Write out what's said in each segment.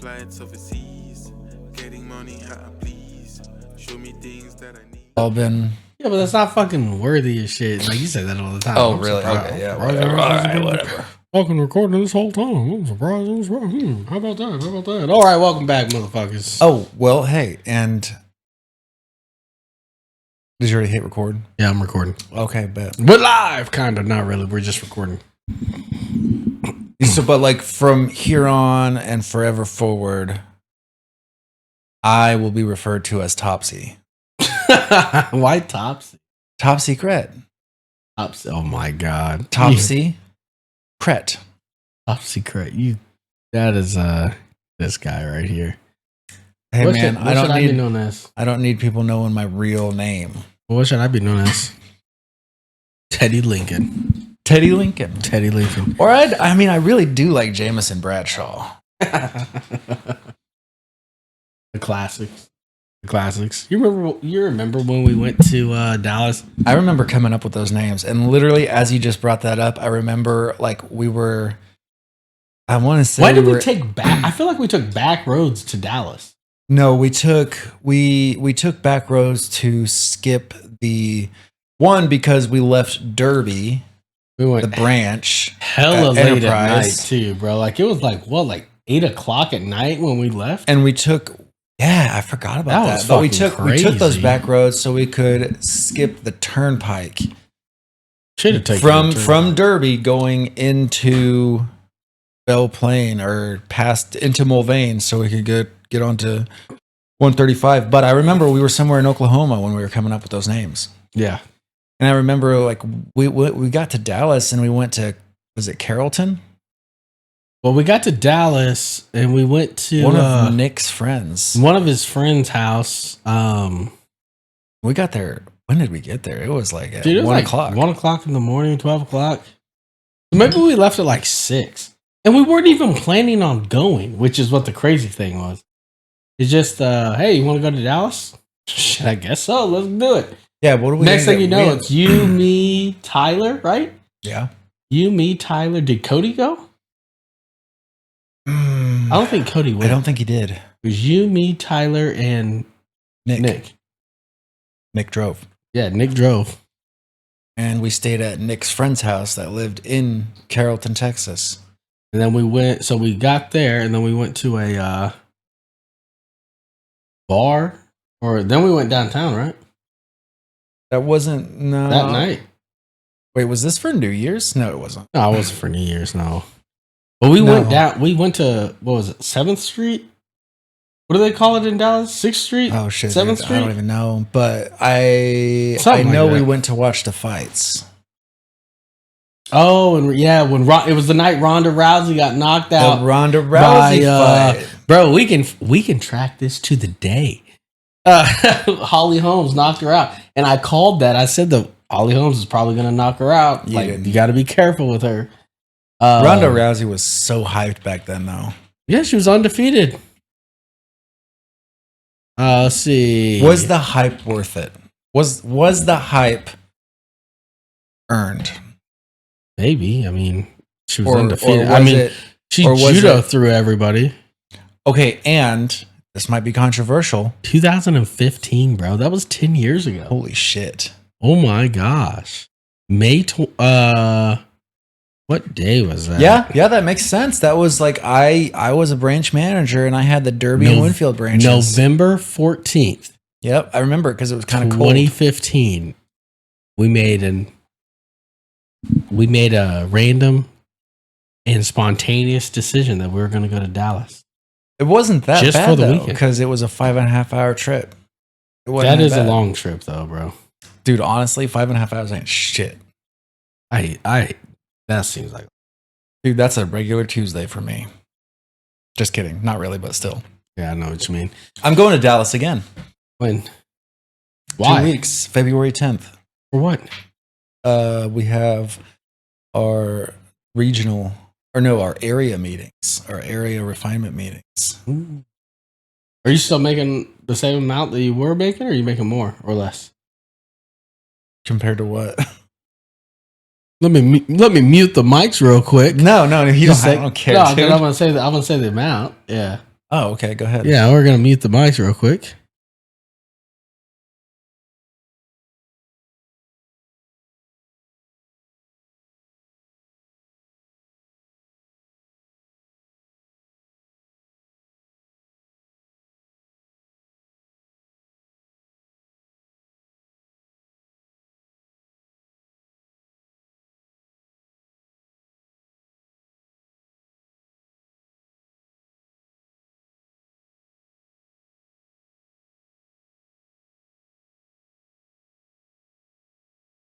flights overseas, getting money how I please. Show me things that I need. All been. Yeah, but that's not fucking worthy of shit. Like you say that all the time. Oh, I'm really? surprised. Okay, yeah, I'm surprised whatever. I All was right, whatever. fucking recording this whole time. I'm surprised. How about that? How about that? All right, welcome back, motherfuckers. Oh, well, hey, and did you already hit record? Yeah, I'm recording. Okay, bet. We're live, kind of. Not really. We're just recording. So, but like from here on and forever forward, I will be referred to as Topsie. Why Topsie? Topsie Cret. Topsie. Oh my god. Topsie Cret. Topsie Cret. That is this guy right here. Hey what man, should I be known as? I don't need people knowing my real name. What should I be known as? Teddy Lincoln. Teddy Lincoln. Teddy Lincoln. Or I mean, I really do like Jameson Bradshaw. The classics. The classics. You remember when we went to Dallas? I remember coming up with those names, and literally, as you just brought that up, I remember like we were. I want to say. Why did we take back? I feel like we took back roads to Dallas. No, we took back roads to skip the one because we left Derby. We went the branch hella late Enterprise. at night too, bro. Like it was like 8:00 at night when we left, and we took. Yeah, I forgot about that. But we took those back roads so we could skip the turnpike. Should have taken from Derby going into Belle Plaine or past into Mulvane so we could get onto 135. But I remember we were somewhere in Oklahoma when we were coming up with those names. Yeah. And I remember like we got to Dallas and we went to, was it Carrollton? Well, we got to Dallas and we went to one of Nick's friends. One of his friend's house. We got there. When did we get there? It was like at 1 o'clock. 1 o'clock in the morning, 12 o'clock. Maybe we left at like 6. And we weren't even planning on going, which is what the crazy thing was. It's just, hey, you want to go to Dallas? Shit, I guess so. Let's do it. Yeah, what do we Next thing you know, it's you, me, Tyler, right? Yeah. You, me, Tyler. Did Cody go? I don't think Cody went. I don't think he did. It was you, me, Tyler, and Nick. Nick drove. Yeah, Nick drove. And we stayed at Nick's friend's house that lived in Carrollton, Texas. And then we got there, and then we went to a bar, or then we went downtown, right? That wasn't, no. That night. Wait, was this for New Year's? No, it wasn't. No, it wasn't for New Year's, no. But we went to, what was it, 7th Street? What do they call it in Dallas? 6th Street? Oh, shit. 7th dude, Street? I don't even know. But I know we went to watch the fights. Oh, and yeah, it was the night Ronda Rousey got knocked out. The Ronda Rousey fight. Bro, we can track this to the day. Holly Holmes knocked her out. And I called that. I said that Holly Holmes is probably going to knock her out. You got to be careful with her. Ronda Rousey was so hyped back then, though. Yeah, she was undefeated. Let's see. Was the hype worth it? Was the hype earned? Maybe. I mean, she was undefeated. She judo through everybody. Okay, and this might be controversial. 2015, bro. That was 10 years ago. Holy shit. Oh my gosh. What day was that? Yeah, that makes sense. That was like I was a branch manager and I had the Derby and Winfield branches. November 14th. Yep, I remember because it was kind of cold. 2015. We made a random and spontaneous decision that we were going to go to Dallas. It wasn't that just bad for the though, weekend because it was a 5.5 hour trip. That is a long trip though, bro. Dude, honestly, 5.5 hours ain't shit. That seems like, dude, that's a regular Tuesday for me. Just kidding. Not really, but still. Yeah, I know what you mean. I'm going to Dallas again. When? Why? 2 weeks, February 10th. For what? We have our our area meetings, our area refinement meetings. Ooh. Are you still making the same amount that you were making, or are you making more or less? Compared to what? Let me mute the mics real quick. No, you don't. I don't care. No, I'm gonna say the amount. Yeah. Oh, okay. Go ahead. Yeah, we're gonna mute the mics real quick.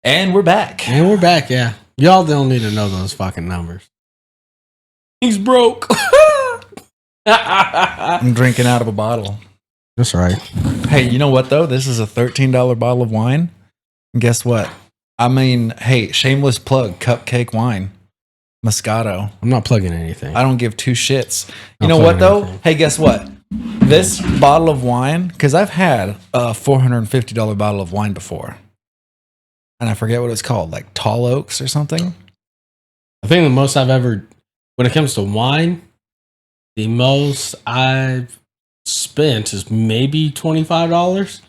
And we're back. And we're back, yeah. Y'all don't need to know those fucking numbers. He's broke. I'm drinking out of a bottle. That's right. Hey, you know what though? This is a $13 bottle of wine. And guess what? I mean, hey, shameless plug, cupcake wine. Moscato. I'm not plugging anything. I don't give two shits. You Not know what plugging though? anything. Hey, guess what? This bottle of wine, because I've had a $450 bottle of wine before. And I forget what it's called, like Tall Oaks or something. I think the most I've ever, when it comes to wine, the most I've spent is maybe $25.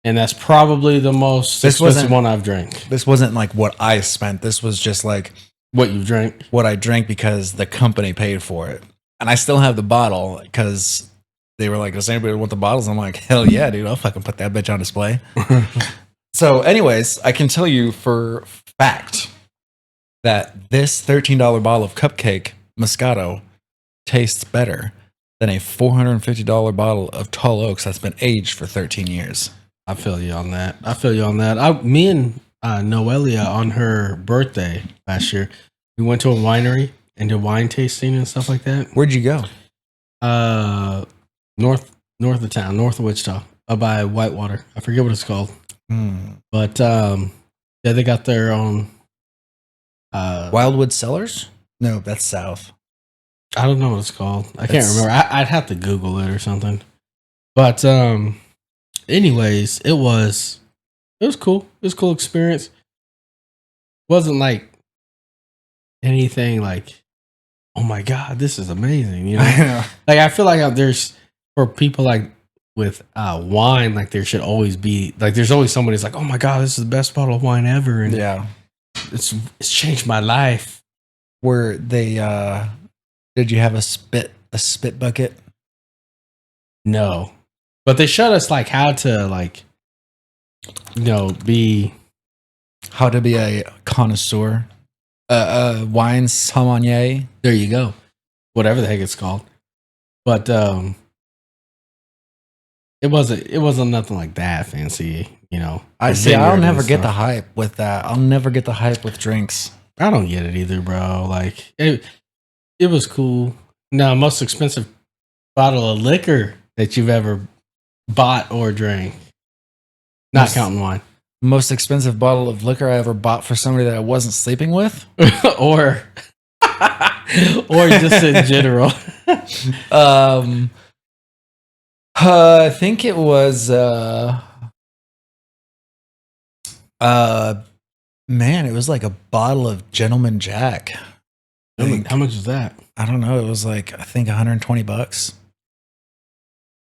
And that's probably the most This expensive wasn't- one I've drank. This wasn't like what I spent. This was just like What you drank? what I drank because the company paid for it. And I still have the bottle because they were like, does anybody want the bottles? I'm like, hell yeah, dude. I'll fucking put that bitch on display. So anyways, I can tell you for fact that this $13 bottle of cupcake Moscato tastes better than a $450 bottle of Tall Oaks that's been aged for 13 years. I feel you on that. Me and Noelia on her birthday last year, we went to a winery and did wine tasting and stuff like that. Where'd you go? North of town, north of Wichita, up by Whitewater. I forget what it's called, but yeah, they got their own. Wildwood Cellars? No, that's south. I don't know what it's called. I can't That's- remember. I'd have to Google it or something. But anyways, it was cool. It was a cool experience. Wasn't like anything like, oh my god, this is amazing. You know, I know. like I feel like there's for people like with wine, like there should always be like there's always somebody who's like, oh my god, this is the best bottle of wine ever, and Yeah. it's changed my life. Were they did you have a spit bucket? No, but they showed us like how to like, you know, be How to be a connoisseur? Wine sommelier. there. You go, whatever the heck it's called. But it wasn't nothing like that fancy. You know, I the see. I'll vineyard and never get the stuff. hype with that. I'll never get the hype with drinks. I don't get it either, bro. Like it was cool. Now, most expensive bottle of liquor that you've ever bought or drank, not Most- counting wine, Most expensive bottle of liquor I ever bought for somebody that I wasn't sleeping with. or or just in general. I think it was man, it was like a bottle of Gentleman Jack. How much is that? I don't know. It was like I think $120.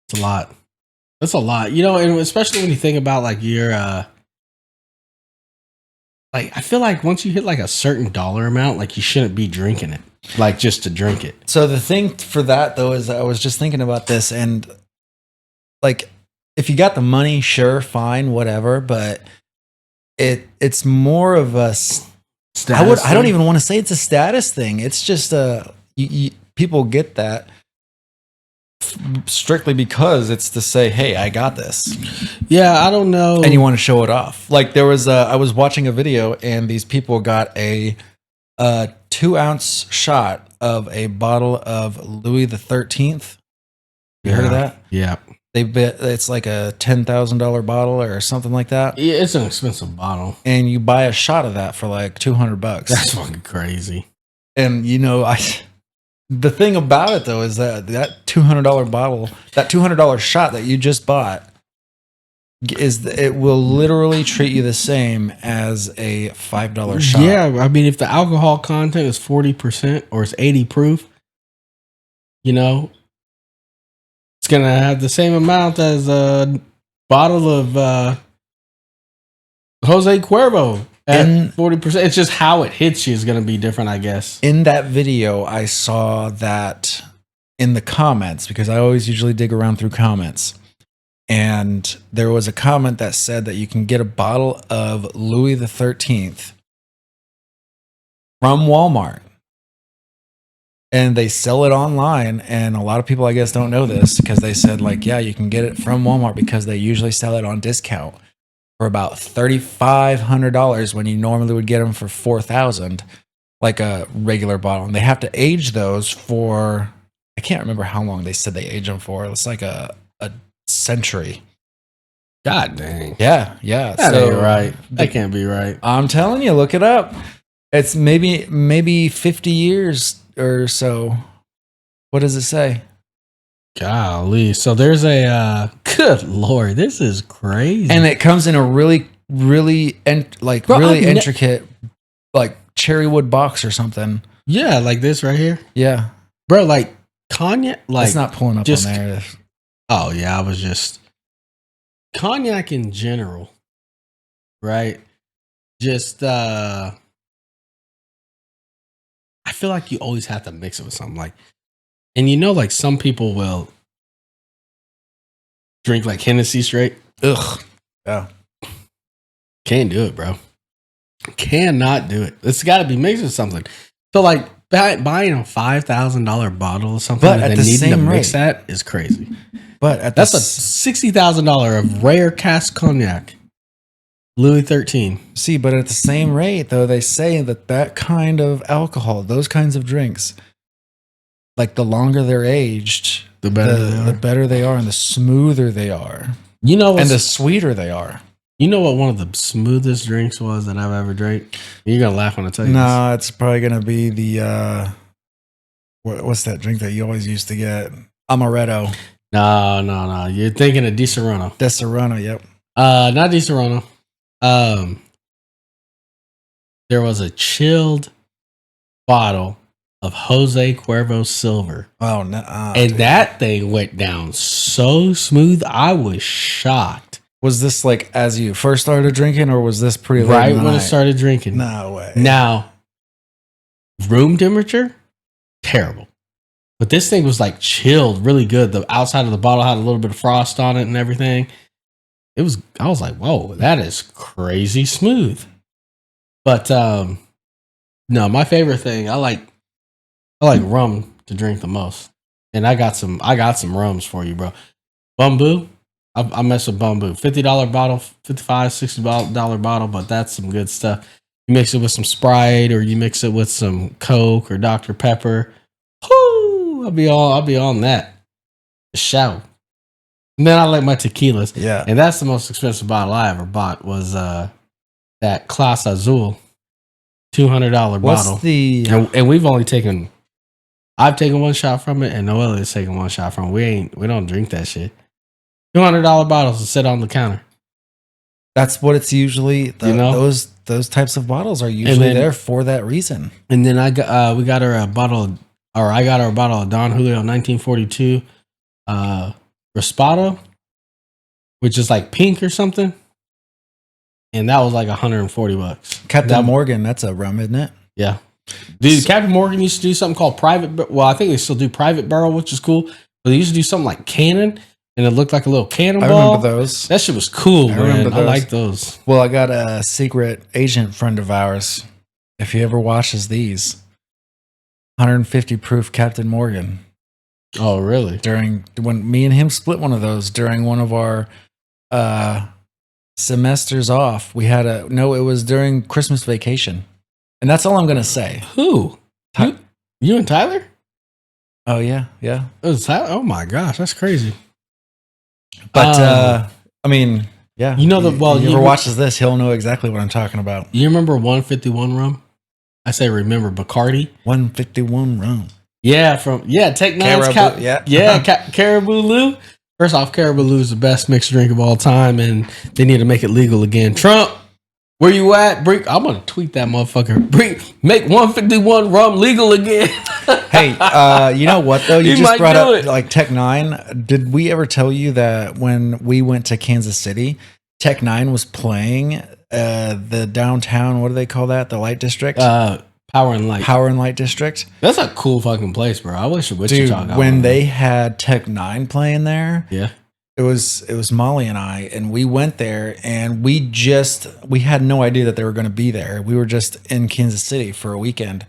It's a lot. That's a lot. You know, and especially when you think about like your like I feel like once you hit like a certain dollar amount, like you shouldn't be drinking it. Like just to drink it. So the thing for that though is I was just thinking about this, and like if you got the money, sure, fine, whatever, but it's more of a I don't even want to say it's a status thing. It's just people get that strictly because it's to say, hey, I got this. Yeah, I don't know. And you want to show it off. Like there was I was watching a video and these people got a 2-ounce shot of a bottle of Louis the 13th. You heard of that? Yeah. They bet it's like a $10,000 bottle or something like that. Yeah, it's an expensive bottle. And you buy a shot of that for like $200. That's fucking crazy. And you know, the thing about it though is that $200 bottle, that $200 shot that you just bought, it will literally treat you the same as a $5 shot. Yeah, I mean, if the alcohol content is 40% or it's 80 proof, you know, It's gonna have the same amount as a bottle of Jose Cuervo at 40%. It's just how it hits you is gonna be different, I guess. In that video, I saw that in the comments, because I always usually dig around through comments. And there was a comment that said that you can get a bottle of Louis the 13th from Walmart. And they sell it online. And a lot of people, I guess, don't know this because they said, like, yeah, you can get it from Walmart because they usually sell it on discount for about $3,500 when you normally would get them for $4,000, like a regular bottle. And they have to age those for, I can't remember how long they said they age them for. It's like a century. God dang. Yeah. That ain't right. That can't be right. I'm telling you, look it up. It's maybe 50 years or so. What does it say? Golly. So there's a good Lord, this is crazy. And it comes in a really intricate, like cherry wood box or something. Yeah, like this right here. Yeah. Bro, like cognac, like it's not pulling up just, on there. Oh yeah, I was just cognac in general, right? Just I feel like you always have to mix it with something, like, and you know, like some people will drink like Hennessy straight. Ugh. Yeah. Can't do it, bro. Cannot do it. It's got to be mixed with something. So like buying a $5,000 bottle or something, but and at then the needing to same mix rate, that is crazy. But that's a $60,000 of rare cask cognac, Louis 13. See, but at the same rate, though, they say that kind of alcohol, those kinds of drinks, like the longer they're aged, the better they are, and the smoother they are. You know, and the sweeter they are. You know what one of the smoothest drinks was that I've ever drank? You're gonna laugh when I tell you. No, it's probably gonna be the what's that drink that you always used to get? Amaretto. No. You're thinking of Di Serono. Di Serono, yep. Not Di Serono. There was a chilled bottle of Jose Cuervo Silver. Oh no! And that thing went down so smooth, I was shocked. Was this like as you first started drinking, or was this pretty late right when I started drinking? No way. Now, room temperature, terrible. But this thing was like chilled, really good. The outside of the bottle had a little bit of frost on it and everything. I was like, whoa, that is crazy smooth. But no, my favorite thing, I like rum to drink the most. And I got some rums for you, bro. Bamboo. I mess with Bamboo. $50 bottle, $55, $60 bottle, but that's some good stuff. You mix it with some Sprite, or you mix it with some Coke or Dr. Pepper. Whoo! I'll be on that. Shout. And then I like my tequilas. Yeah. And that's the most expensive bottle I ever bought was that Clase Azul $200 bottle. What's the and we've only taken I've taken one shot from it, and Noelle has taken one shot from it. We don't drink that shit. $200 bottles to sit on the counter. That's what it's usually. Those types of bottles are usually there for that reason. And then I got her a bottle, or I got her a bottle of Don Julio 1942 Raspado, which is like pink or something, and that was like $140. Captain Morgan, that's a rum, isn't it? Yeah. Dude, Captain Morgan used to do something called Private. Well, I think they still do Private Barrel, which is cool. But they used to do something like Cannon, and it looked like a little cannonball. I remember those. That shit was cool, man. I like those. Well, I got a secret agent friend of ours. If he ever watches these, 150 proof Captain Morgan. Oh, really? During when me and him split one of those during one of our semesters off, we had it was during Christmas vacation. And that's all I'm going to say. Who? You and Tyler? Oh, yeah. Yeah. It was Tyler? Oh, my gosh. That's crazy. But, I mean, yeah. You know, whoever watches this, he'll know exactly what I'm talking about. You remember 151 rum? I say remember Bacardi. 151 rum. Yeah, Take Nine's Caribou Lou. First off, Caribou Lou is the best mixed drink of all time, and they need to make it legal again. Trump, where you at? I'm gonna tweet that motherfucker. Make 151 rum legal again. Hey, you know what though? You He just might brought do up it. like Tech Nine. Did we ever tell you that when we went to Kansas City, Tech Nine was playing the downtown? What do they call that? The Light District, Power and Light. Power and Light District. That's a cool fucking place, bro. I wish Wichita Dude, got when one. they had Tech Nine playing there, Yeah. it was Molly and I, and we went there, and we had no idea that they were going to be there. We were just in Kansas City for a weekend,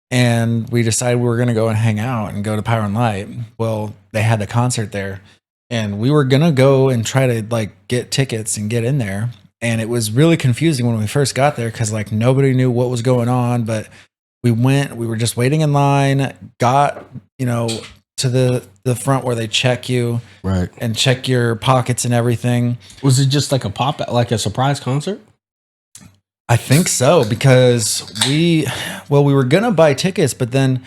and we decided we were going to go and hang out and go to Power and Light. Well, they had the concert there, and we were going to go and try to like get tickets and get in there. And it was really confusing when we first got there because like nobody knew what was going on. But we were just waiting in line, got, to the front where they check you Right. and check your pockets and everything. Was it just like like a surprise concert? I think so, because we were going to buy tickets, but then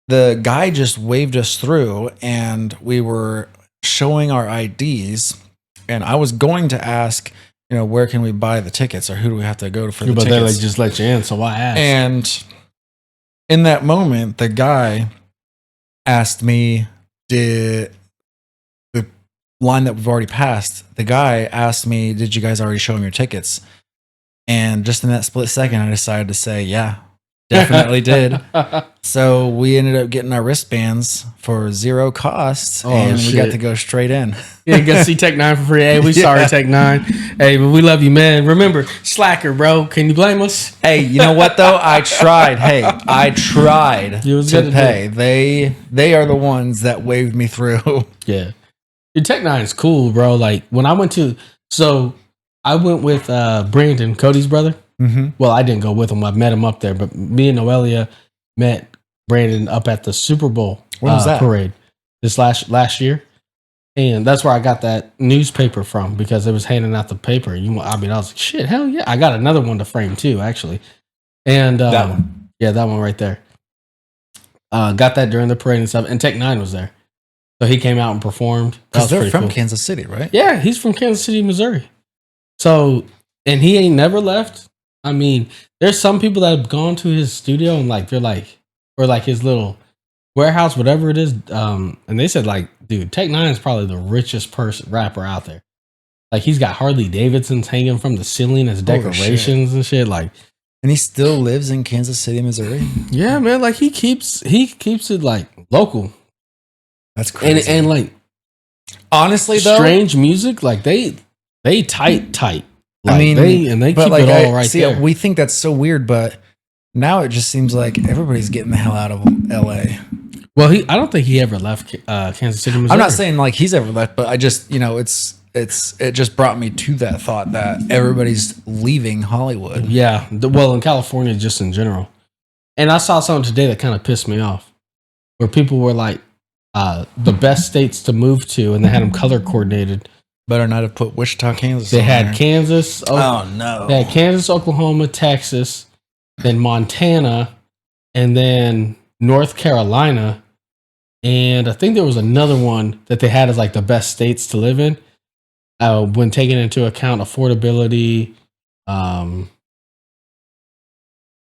the guy just waved us through and we were showing our IDs, and I was going to ask, where can we buy the tickets, or who do we have to go to for the But tickets? they like just let you in, so I asked. And in that moment, the guy asked me, did the line that we've already passed, the guy asked me, did you guys already show him your tickets? And just in that split second, I decided to say, yeah, definitely did. So we ended up getting our wristbands for zero cost, and we got to go straight in. Yeah, you got to see Tech Nine for free. Hey, we sorry, Tech Nine. Hey, but we love you, man. Remember, slacker, bro. Can you blame us? Hey, you know what though? I tried. Hey, I tried You was to gonna pay. They are the ones that waved me through. Yeah. Dude, Tech Nine is cool, bro. Like when I went with Brandon, Cody's brother. Mm-hmm. Well, I didn't go with him. I met him up there, but me and Noelia met Brandon up at the Super Bowl When was that? parade this last year. And that's where I got that newspaper from, because they was handing out the paper. I was like, shit, hell yeah. I got another one to frame too, actually. And That one. Yeah, that one right there. Got that during the parade and stuff. And Tech Nine was there. So he came out and performed. That Because was they're pretty from cool. Kansas City, right? Yeah, he's from Kansas City, Missouri. So, and he ain't never left. I mean, there's some people that have gone to his studio and like, they're like, or like his little warehouse, whatever it is. And they said like, dude, Tech Nine is probably the richest rapper out there. Like he's got Harley Davidsons hanging from the ceiling as decorations and shit. Like, And he still lives in Kansas City, Missouri. yeah, man. Like he keeps it like local. That's crazy. And like honestly, though, strange music, like they tight. Like, I mean, they but keep like, it all right there. we think that's so weird, but now it just seems like everybody's getting the hell out of LA. Well, I don't think he ever left Kansas City, Missouri. I'm not saying like he's ever left, but I just, it just brought me to that thought that everybody's leaving Hollywood. Yeah, well, in California, just in general. And I saw something today that kind of pissed me off, where people were like, the best states to move to, and they had them color coordinated. Better not have put Wichita, Kansas. They on had there. Kansas. Oh no. They had Kansas, Oklahoma, Texas, then Montana, and then North Carolina. And I think there was another one that they had as like the best states to live in, when taking into account affordability,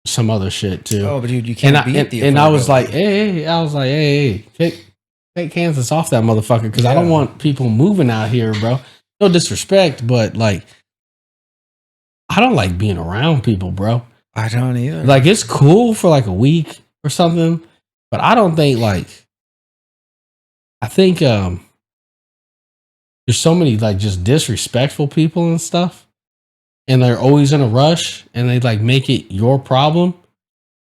some other shit too. Oh, but dude, you can't beat the and I was like, affordability. hey, take Kansas off that motherfucker, because I don't Yeah. want people moving out here, bro. No disrespect, but like, I don't like being around people, bro. I don't either. Like, it's cool for like a week or something, but I don't think like, I think there's so many like just disrespectful people and stuff, and they're always in a rush, and they like make it your problem.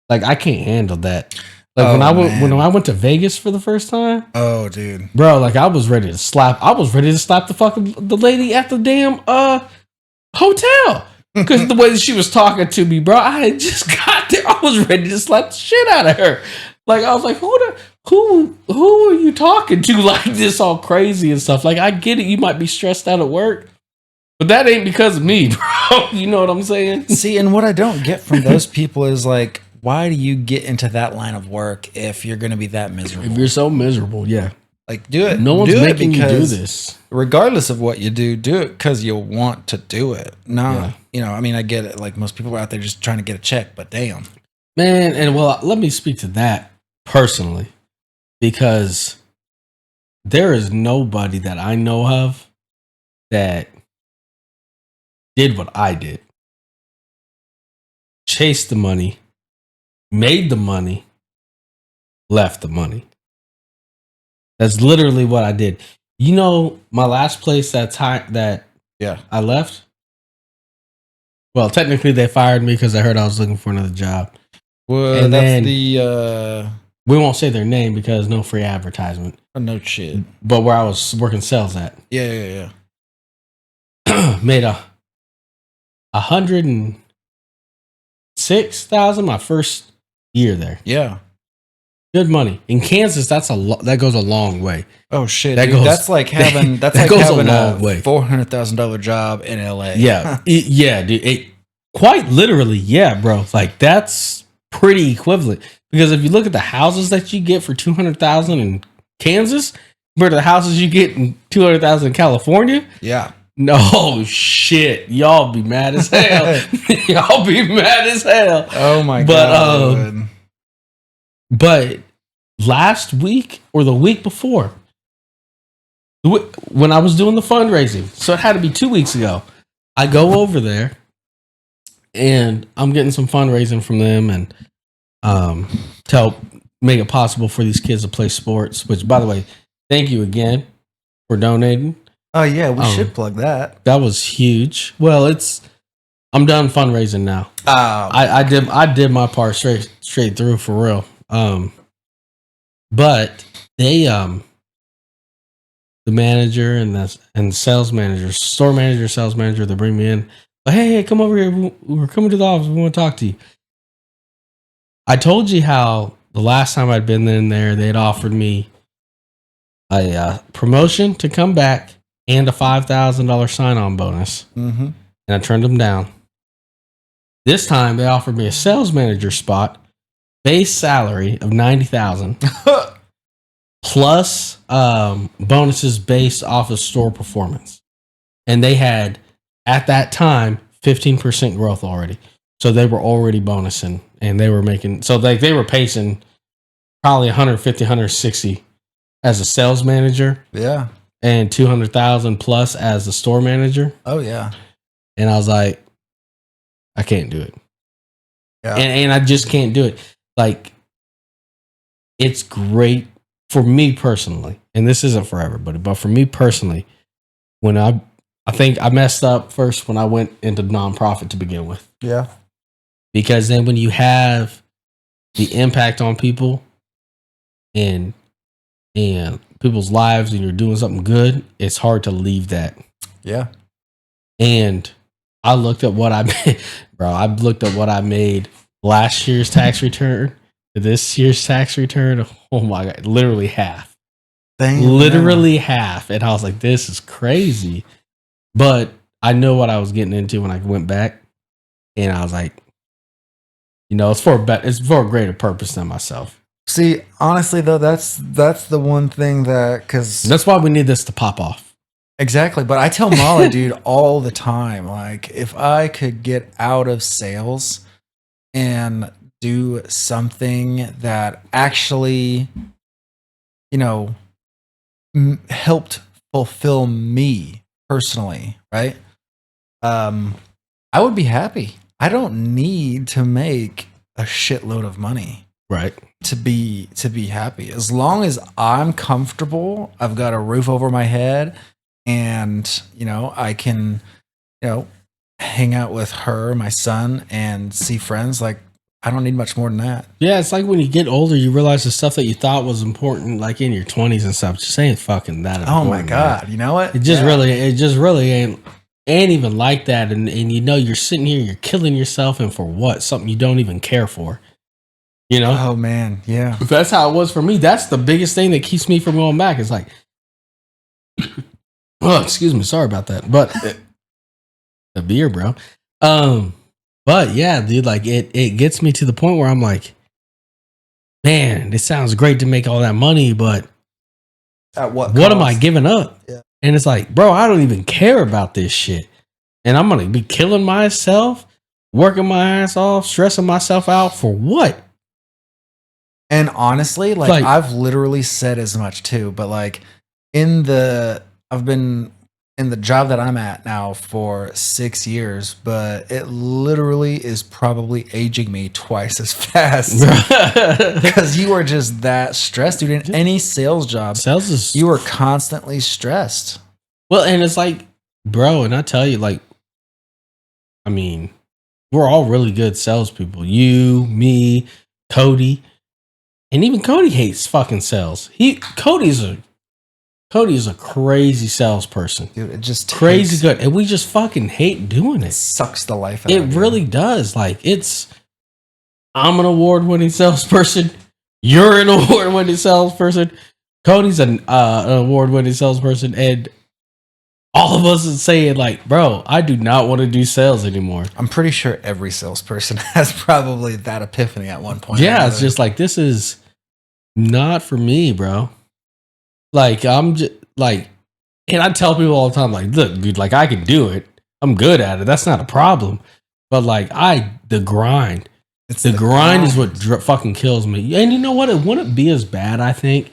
Like, I can't handle that. Like when I went to Vegas for the first time, oh, dude, bro, like I was ready to slap the lady at the damn hotel, because the way that she was talking to me, bro. I had just got there, I was ready to slap the shit out of her. Like, I was like, who are you talking to like this, all crazy and stuff? Like, I get it, you might be stressed out at work, but that ain't because of me, bro. You know what I'm saying? See, and what I don't get from those people is like, why do you get into that line of work if you're going to be that miserable? If you're so miserable, yeah. Like, do it. No one's do making it you do because this. regardless of what you do it because you want to do it. No, Yeah. I mean, I get it. Like, most people are out there just trying to get a check, but damn. Man, and well, let me speak to that personally, because there is nobody that I know of that did what I did. Chased the money, made the money, left the money. That's literally what I did. You know, my last place that I left. Well, technically they fired me because I heard I was looking for another job. Well, And that's then the we won't say their name because no free advertisement. no shit. But where I was working sales at, Yeah. made $106,000 my first year there. Yeah. Good money in Kansas. That goes a long way. Oh shit, That dude. goes- That's like having that like goes a having long way. $400,000 job in LA. Yeah, yeah, dude. Quite literally, yeah, bro. Like that's pretty equivalent because if you look at the houses that you get for $200,000 in Kansas, compared to the houses you get in $200,000 in California, Yeah. no shit, y'all be mad as hell. Y'all be mad as hell. Oh my But, god. But last week or the week before, when I was doing the fundraising, so it had to be 2 weeks ago, I go over there and I'm getting some fundraising from them and to help make it possible for these kids to play sports, which, by the way, thank you again for donating. Oh yeah, we should plug that. That was huge. Well, I'm done fundraising now. I did my part straight through for real. But they the manager and the sales manager, store manager, sales manager, they bring me in. Hey, come over here. We're coming to the office. We want to talk to you. I told you how the last time I'd been in there, they'd offered me a promotion to come back and a $5,000 sign-on bonus. Mm-hmm. And I turned them down. This time they offered me a sales manager spot, base salary of $90,000 plus bonuses based off of store performance. And they had at that time 15% growth already. So they were already bonusing and they were making, so like they were pacing probably 150, 160 as a sales manager. Yeah. And 200,000 plus as the store manager. Oh yeah. And I was like, I can't do it. Yeah. And I just can't do it. Like, it's great for me personally, and this isn't for everybody, but for me personally, when I think I messed up first when I went into nonprofit to begin with. Yeah. Because then when you have the impact on people and people's lives and you're doing something good, it's hard to leave that. Yeah. And I looked at what I made, bro. I looked at what I made last year's tax return to this year's tax return. Oh my God, literally half. Literally half. And I was like, this is crazy. But I know what I was getting into when I went back. And I was like, you know, it's for a greater purpose than myself. See, honestly though, that's the one thing that, because that's why we need this to pop off. Exactly. But I tell Molly, dude, all the time, like, if I could get out of sales and do something that actually, you know, helped fulfill me personally, right? I would be happy. I don't need to make a shitload of money, right, to be happy. As long as I'm comfortable, I've got a roof over my head, and you know, I can, you know, hang out with her, my son, and see friends. Like, I don't need much more than that. Yeah, it's like when you get older, you realize the stuff that you thought was important, like in your 20s and stuff, just ain't fucking that important. Oh my God, man. You know what? It just really ain't even like that. And you know, you're sitting here, you're killing yourself, and for what? Something you don't even care for. You know? Oh man, yeah. If that's how it was for me, that's the biggest thing that keeps me from going back. It's like, oh, excuse me, sorry about that. But a beer, bro. But yeah, dude, like it gets me to the point where I'm like, man, it sounds great to make all that money, but at what am I giving up? Yeah. And it's like, bro, I don't even care about this shit. And I'm going to be killing myself, working my ass off, stressing myself out for what? And honestly, like I've literally said as much too, but like I've been in the job that I'm at now for 6 years, but it literally is probably aging me twice as fast because you are just that stressed, dude. In any sales job, you are constantly stressed. Well, and it's like, bro, and I tell you, like, I mean, we're all really good salespeople. You, me, Cody, and even Cody hates fucking sales. Cody's a crazy salesperson. Dude, it just crazy good. And we just fucking hate doing it. It sucks the life out of you. It really does. Like I'm an award-winning salesperson. You're an award-winning salesperson. Cody's an award-winning salesperson. And all of us is saying like, bro, I do not want to do sales anymore. I'm pretty sure every salesperson has probably that epiphany at one point. Yeah, it's just like, this is not for me, bro. Like, I'm just like, and I tell people all the time, like, look, dude, like, I can do it. I'm good at it. That's not a problem. But like, the grind. The grind is what fucking kills me. And you know what? It wouldn't be as bad, I think,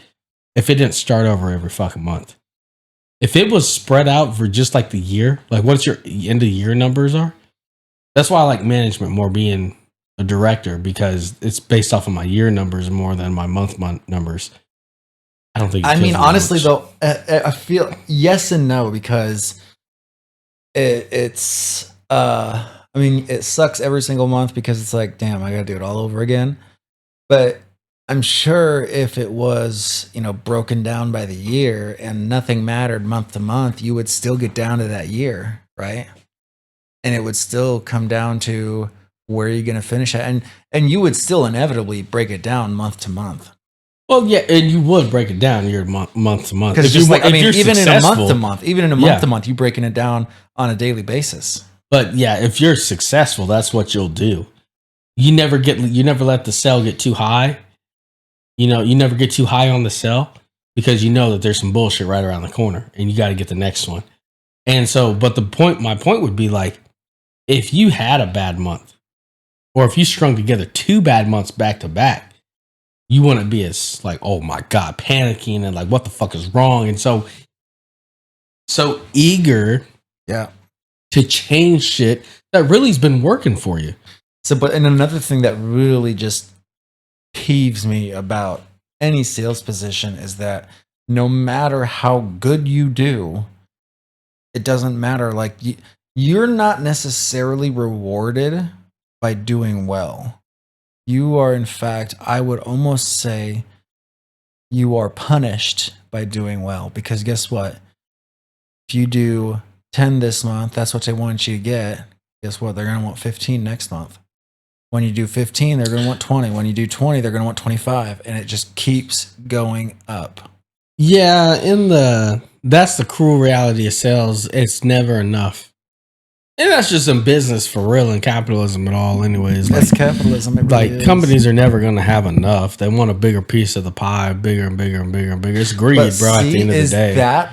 if it didn't start over every fucking month. If it was spread out for just like the year, like what's your end of year numbers are. That's why I like management more, being a director, because it's based off of my year numbers more than my month numbers. I don't think. I mean, honestly, though, I feel yes and no, because it's. I mean, it sucks every single month because it's like, damn, I got to do it all over again. But I'm sure if it was, broken down by the year and nothing mattered month to month, you would still get down to that year, right? And it would still come down to where you're going to finish at, and you would still inevitably break it down month to month. Well, yeah, and you would break it down year month to month. Because even in a month to month, you're breaking it down on a daily basis. But yeah, if you're successful, that's what you'll do. You never let the sell get too high. You never get too high on the sell, because you know that there's some bullshit right around the corner and you got to get the next one. And so, but my point would be like, if you had a bad month, or if you strung together 2 bad months back to back, you wouldn't be as like, oh my God, panicking and like, what the fuck is wrong? And so eager to change shit that really has been working for you. And another thing that really just peeves me about any sales position is that no matter how good you do, it doesn't matter. Like, you're not necessarily rewarded by doing well. You are, in fact, I would almost say you are punished by doing well, because guess what? If you do 10 this month, that's what they want you to get. Guess what? They're going to want 15 next month. When you do 15, they're going to want 20. When you do 20, they're going to want 25. And it just keeps going up. Yeah, that's the cruel reality of sales. It's never enough. And that's just in business for real, and capitalism at all anyways. That's capitalism. It really is. Companies are never going to have enough. They want a bigger piece of the pie, bigger and bigger and bigger and bigger. It's greed, bro, at the end of the day.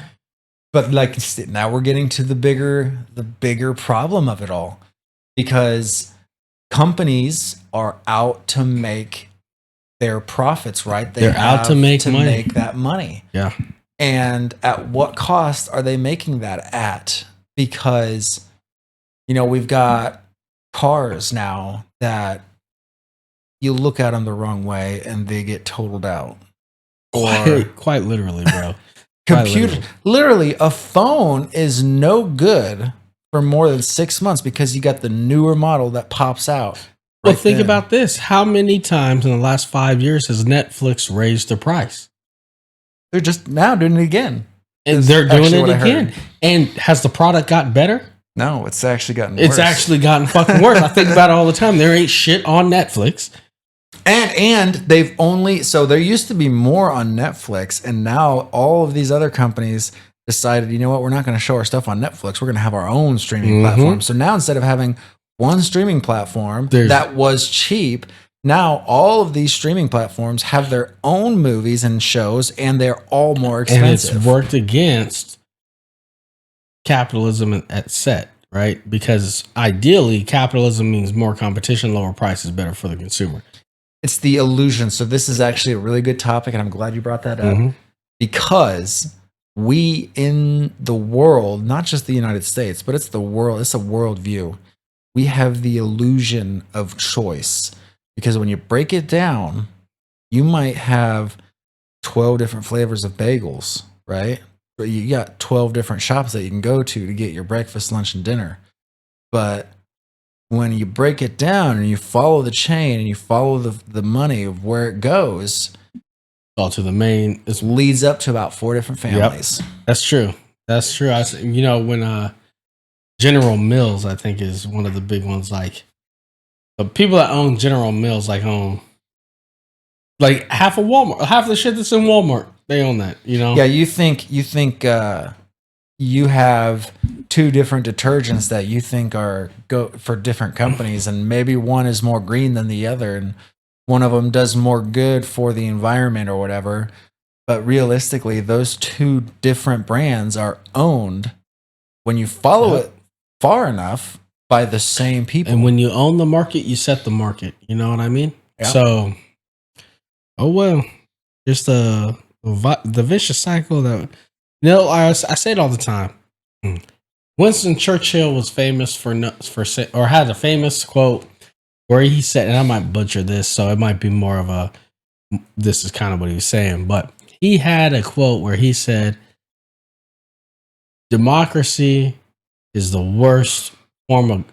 But like, now we're getting to the bigger problem of it all, because companies are out to make their profits, right? They're out to make money. Make that money. Yeah. And at what cost are they making that at? Because, we've got cars now that you look at them the wrong way and they get totaled out. Quite literally, bro. Literally, a phone is no good for more than 6 months because you got the newer model that pops out. Well, think about this. How many times in the last 5 years has Netflix raised their price? They're just now doing it again. And they're doing it again. And has the product gotten better? No, it's actually gotten worse. It's actually gotten fucking worse. I think about it all the time. There ain't shit on Netflix. And they've only, so there used to be more on Netflix, and now all of these other companies decided, you know what, we're not going to show our stuff on Netflix. We're going to have our own streaming platform. So now, instead of having one streaming platform that was cheap, now all of these streaming platforms have their own movies and shows, and they're all more expensive. And it's worked against capitalism at set, right? Because ideally, capitalism means more competition, lower prices, better for the consumer. It's the illusion. So this is actually a really good topic, and I'm glad you brought that up because we in the world, not just the United States, but it's the world. It's a world view. We have the illusion of choice because when you break it down, you might have 12 different flavors of bagels, right? But you got 12 different shops that you can go to get your breakfast, lunch, and dinner. But when you break it down and you follow the chain and you follow the money of where it goes, all to the main, it leads up to about 4 different families. Yep, that's true. That's true. When General Mills, I think, is one of the big ones. Like the people that own General Mills, like own like half of Walmart, half of the shit that's in Walmart. They own that. Yeah, you think you have 2 different detergents that you think are go for different companies, and maybe one is more green than the other, and one of them does more good for the environment or whatever. But realistically, those 2 different brands are owned, when you follow it far enough, by the same people. And when you own the market, you set the market. You know what I mean? Yeah. So, just the vicious cycle that. I say it all the time. Winston Churchill was famous for had a famous quote where he said, and I might butcher this, so it might be more of a, this is kind of what he was saying, but he had a quote where he said, democracy is the worst form of,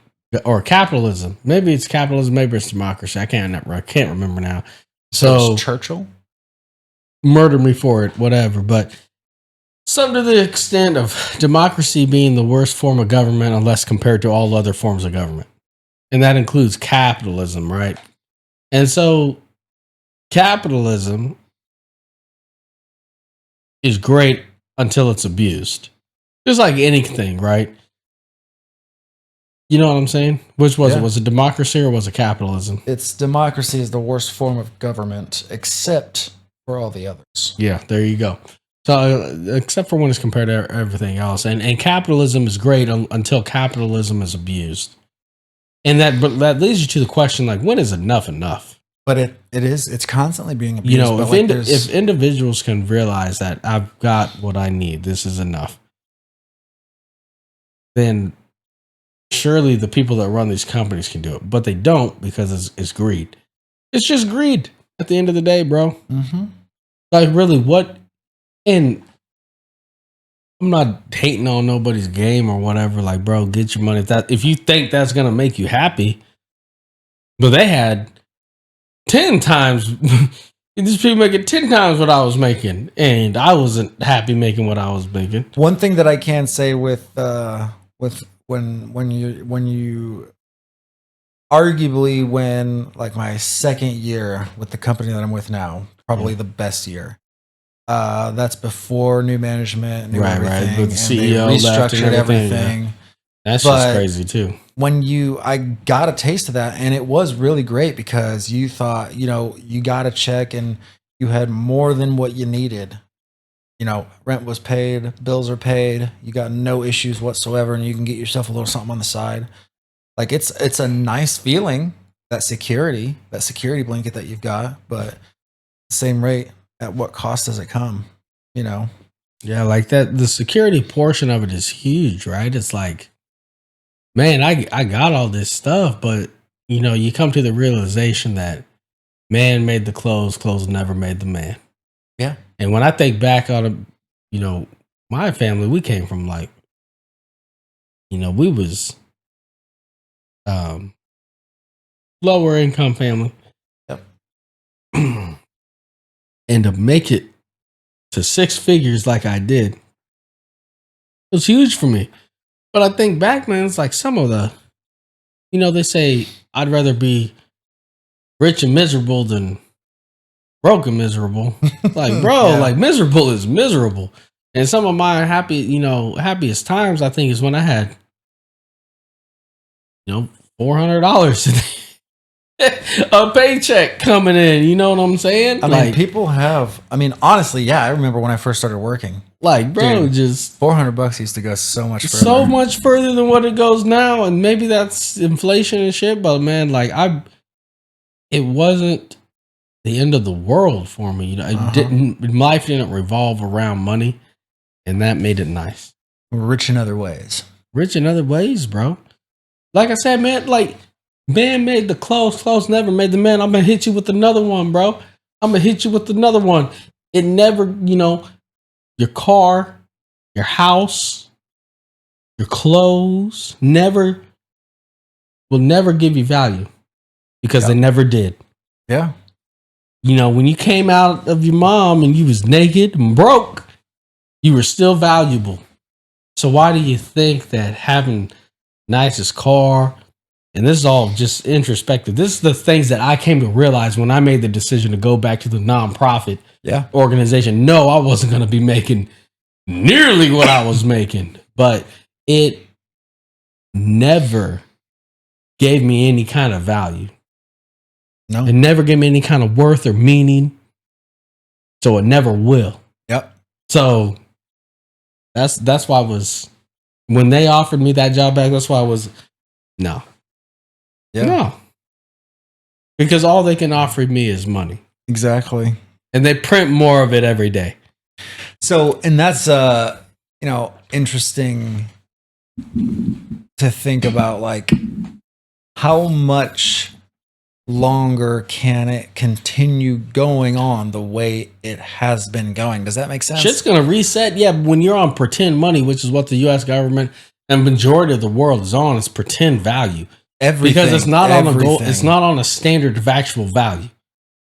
or capitalism. Maybe it's capitalism, maybe it's democracy. I can't remember now. So Churchill? Murder me for it, whatever, but something to the extent of democracy being the worst form of government unless compared to all other forms of government. And that includes capitalism, right? And so capitalism is great until it's abused. Just like anything, right? You know what I'm saying? Which was it? Was it democracy or was it capitalism? It's democracy is the worst form of government, except for all the others. Yeah, there you go. So, except for when it's compared to everything else, and capitalism is great until capitalism is abused, and that leads you to the question, like, when is enough enough? But it's constantly being abused. If individuals can realize that I've got what I need, this is enough, then surely the people that run these companies can do it, but they don't because it's greed. It's just greed at the end of the day, bro. Mm-hmm. Like, really, what? And I'm not hating on nobody's game or whatever. Like, bro, get your money. If you think that's gonna make you happy, but they had 10 times. These people making 10 times what I was making, and I wasn't happy making what I was making. One thing that I can say with when you arguably when like my second year with the company that I'm with now, probably the best year. That's before new management, everything. Right. With the CEO restructured everything. Yeah. That's just crazy too. I got a taste of that, and it was really great because you thought, you got a check and you had more than what you needed. Rent was paid, bills are paid, you got no issues whatsoever, and you can get yourself a little something on the side. Like it's a nice feeling, that security blanket that you've got, but same rate. At what cost does it come? Yeah, like that. The security portion of it is huge, right? It's like, man, I got all this stuff, but you come to the realization that man made the clothes never made the man. Yeah. And when I think back on, my family, we came from like, we was lower income family. Yep. And to make it to 6 figures like I did, it was huge for me. But I think back, man, it's like some of the, they say I'd rather be rich and miserable than broke and miserable. Like, bro, yeah. Like miserable is miserable. And some of my happiest times, I think, is when I had, $400 a paycheck coming in, you know what I'm saying? I mean, people have. I mean, honestly, yeah. I remember when I first started working. Like, bro, dude, just $400 used to go so much further. So much further than what it goes now, and maybe that's inflation and shit. But man, like it wasn't the end of the world for me. You know, life didn't revolve around money, and that made it nice. Rich in other ways. Rich in other ways, bro. Like I said, man, like man made the clothes never made the man. I'm gonna hit you with another one, bro. I'm gonna hit you with another one. It never, you know, your car, your house, your clothes will never give you value because they never did. Yeah. You know, when you came out of your mom and you was naked and broke, you were still valuable. So why do you think that having nicest car, and this is all just introspective. This is the things that I came to realize when I made the decision to go back to the nonprofit organization. No, I wasn't going to be making nearly what I was making, but it never gave me any kind of value. No. It never gave me any kind of worth or meaning. So it never will. Yep. So that's why I was, when they offered me that job back, that's why I was, no. Yeah. No. Because all they can offer me is money. Exactly. And they print more of it every day. So, and that's, interesting to think about, like, how much longer can it continue going on the way it has been going? Does that make sense? Shit's going to reset. Yeah, when you're on pretend money, which is what the U.S. government and majority of the world is on, is pretend value. Everything. Because it's not on a gold, it's not on a standard of actual value,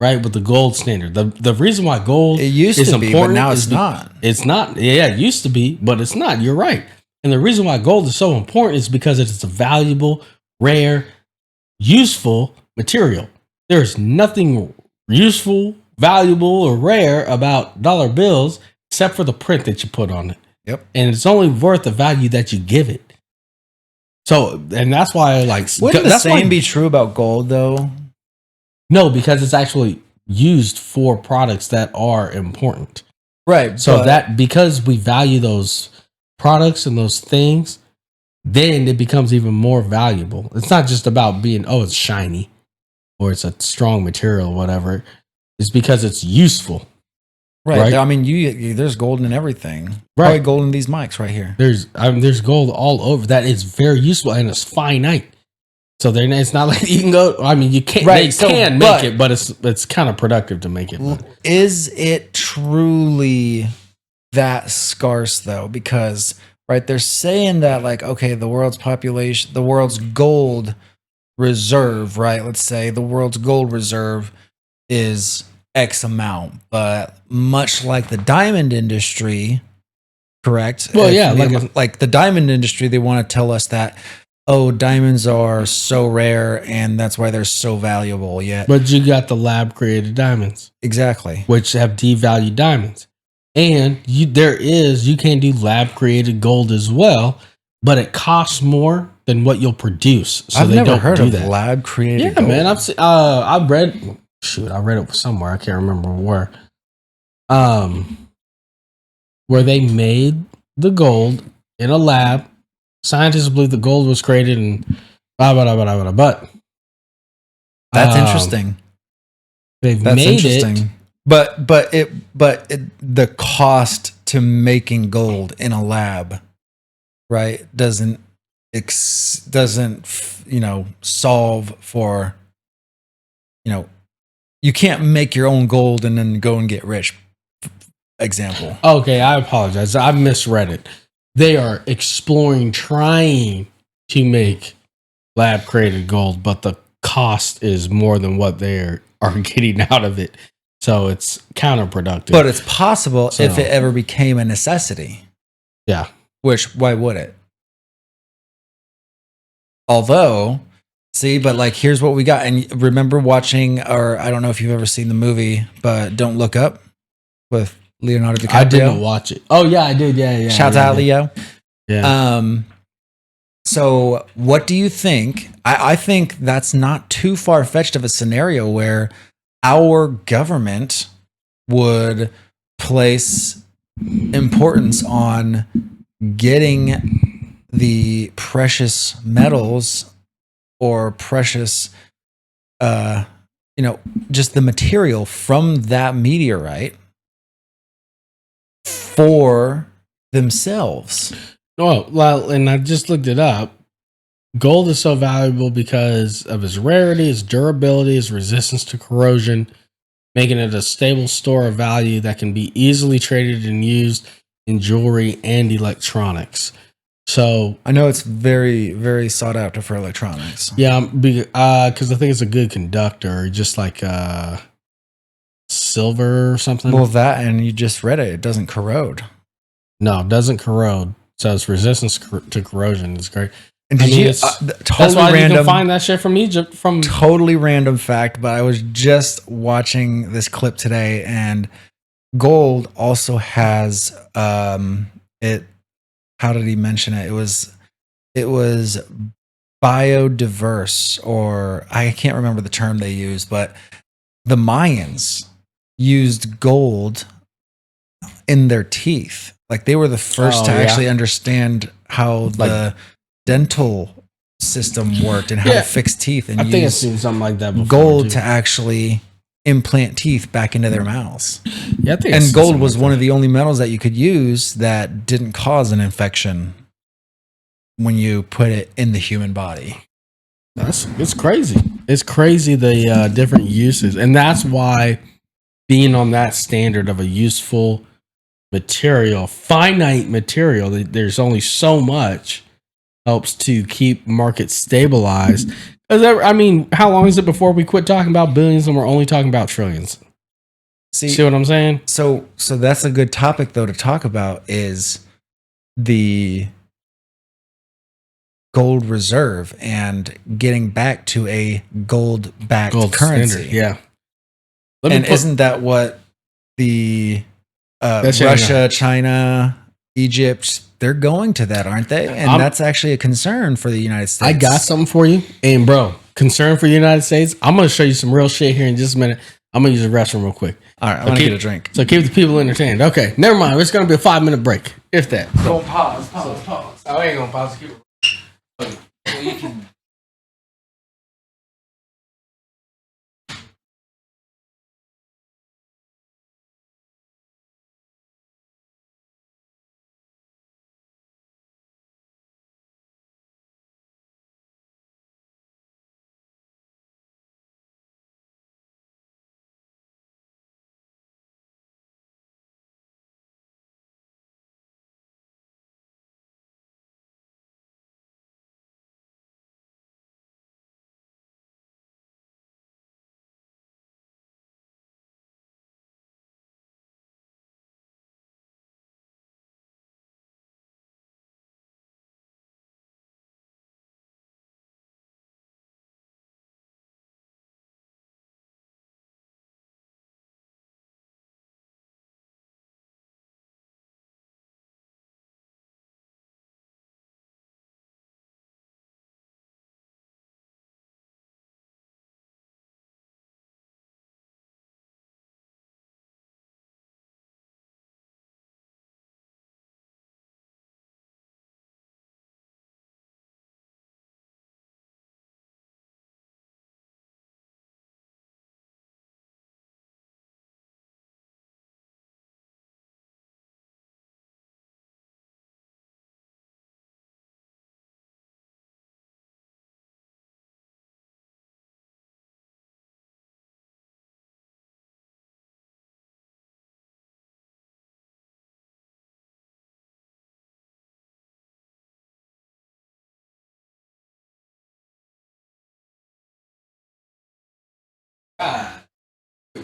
right? With the gold standard. The reason why gold is to be, important, but now it's not. It's not. Yeah, it used to be, but it's not. You're right. And the reason why gold is so important is because it's a valuable, rare, useful material. There's nothing useful, valuable, or rare about dollar bills except for the print that you put on it. Yep. And it's only worth the value that you give it. So, and that's why I like. Wouldn't the same be true about gold, though? No, because it's actually used for products that are important. Right. So that because we value those products and those things, then it becomes even more valuable. It's not just about being, oh, it's shiny or it's a strong material or whatever. It's because it's useful. Right. I mean, there's gold in everything. Right. Probably gold in these mics right here. There's gold all over. That is very useful and it's finite. So it's not like you can go. I mean, you can't. Right, they can make it, but it's kind of productive to make it. Is it truly that scarce though? Because they're saying that, like, okay, the world's population, the world's gold reserve, right? Let's say the world's gold reserve is X amount, but much like the diamond industry, correct? Well, yeah, like the diamond industry, they want to tell us that, oh, diamonds are so rare and that's why they're so valuable. Yet, but you got the lab created diamonds, exactly, which have devalued diamonds, and you can do lab created gold as well, but it costs more than what you'll produce. So I've they never don't heard do of that. Lab created. Yeah, gold. man, I read it somewhere. I can't remember where. Where they made the gold in a lab. Scientists believe the gold was created in blah, blah, blah, blah, blah, but that's interesting. That's made interesting. It. But the cost to making gold in a lab, right, doesn't solve for, you can't make your own gold and then go and get rich. Example. Okay, I apologize. I misread it. They are trying to make lab created gold, but the cost is more than what they are getting out of it. So it's counterproductive. But it's possible if it ever became a necessity. Yeah. Which, why would it? Although, see, but like, here's what we got. And remember watching, or I don't know if you've ever seen the movie, but Don't Look Up with Leonardo DiCaprio. I didn't watch it. Oh yeah, I did. Yeah. Shout out, Leo. Yeah. So what do you think? I think that's not too far-fetched of a scenario where our government would place importance on getting the precious metals or precious just the material from that meteorite for themselves. Oh, well, and I just looked it up. Gold is so valuable because of its rarity, its durability, its resistance to corrosion, making it a stable store of value that can be easily traded and used in jewelry and electronics. So I know it's very, very sought after for electronics. yeah, because I think it's a good conductor, just like silver or something. Well, that, and you just read it doesn't corrode. No, it doesn't corrode. So its resistance to corrosion is great. And I did mean, you? it's, Totally that's why random. you can find that shit from Egypt. Totally random fact, but I was just watching this clip today, and gold also has it. How did he mention it? It was biodiverse, or I can't remember the term they used, but the Mayans used gold in their teeth. Like they were the first to actually understand how the dental system worked and how to fix teeth, and I think I've seen something like that before. Gold to actually implant teeth back into their mouths. Yeah, I think and gold was one of the only metals that you could use that didn't cause an infection when you put it in the human body. It's crazy. It's crazy the different uses, and that's why being on that standard of a useful material, finite material, there's only so much, helps to keep markets stabilized. I mean, how long is it before we quit talking about billions and we're only talking about trillions? See what I'm saying? So that's a good topic though to talk about, is the gold reserve and getting back to a gold-backed currency. Standard, yeah. Isn't that what the Russia, China, Egypt, they're going to that, aren't they? And that's actually a concern for the United States. I got something for you. And bro, concern for the United States. I'm going to show you some real shit here in just a minute. I'm going to use the restroom real quick. All right, I'm going to get a drink. So keep the people entertained. Okay, never mind. It's going to be a 5-minute break, if that. Don't pause. Oh, I ain't going to pause. Keep it. Well, you can...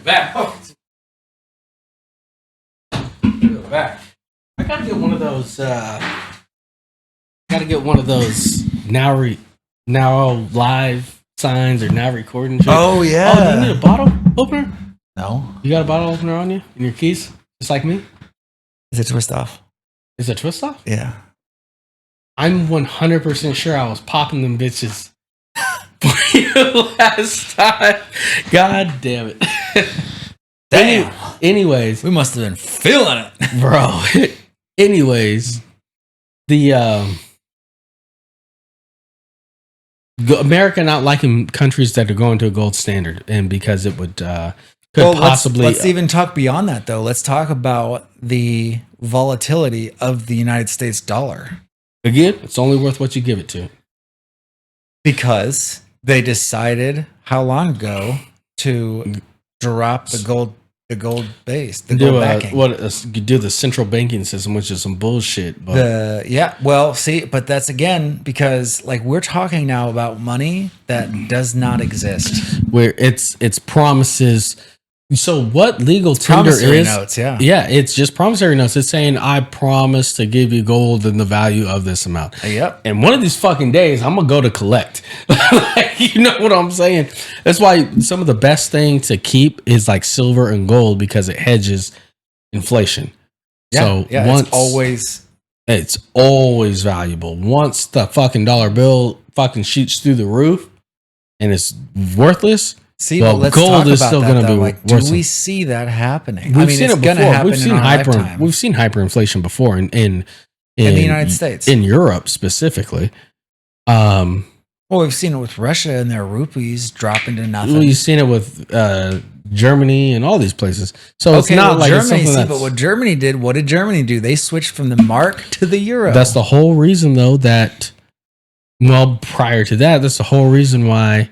Back. Back. I gotta get one of those. Now live signs or now recording. Shit. Oh yeah. Oh, do you need a bottle opener? No. You got a bottle opener on you in your keys, just like me? Is it twist off? Is it twist off? Yeah. I'm 100% sure I was popping them bitches for you last time. God damn it. Damn. Anyways, We must have been feeling it. bro. Anyways, the America not liking countries that are going to a gold standard, and because it would could possibly. Let's even talk beyond that, though. Let's talk about the volatility of the United States dollar. Again, it's only worth what you give it to. Because they decided how long ago to drop the gold base, the gold backing. Do the central banking system, which is some bullshit. But But that's again because like we're talking now about money that does not exist. Where it's promises. So what legal tender is? Notes, yeah, it's just promissory notes. It's saying I promise to give you gold in the value of this amount. Yep. And one of these fucking days, I'm gonna go to collect. Like, you know what I'm saying? That's why some of the best thing to keep is like silver and gold because it hedges inflation. Yeah, it's always valuable. Once the fucking dollar bill fucking shoots through the roof and it's worthless. See, well, let's gold talk is about still going to be. Like, do we see that happening? We've seen it before. We've seen hyperinflation before in the United States, in Europe specifically. Well, we've seen it with Russia and their rupees dropping to nothing. Well, you've seen it with Germany and all these places. So it's not like Germany. It's but what Germany did? What did Germany do? They switched from the mark to the euro. That's the whole reason, though. That prior to that, that's the whole reason why.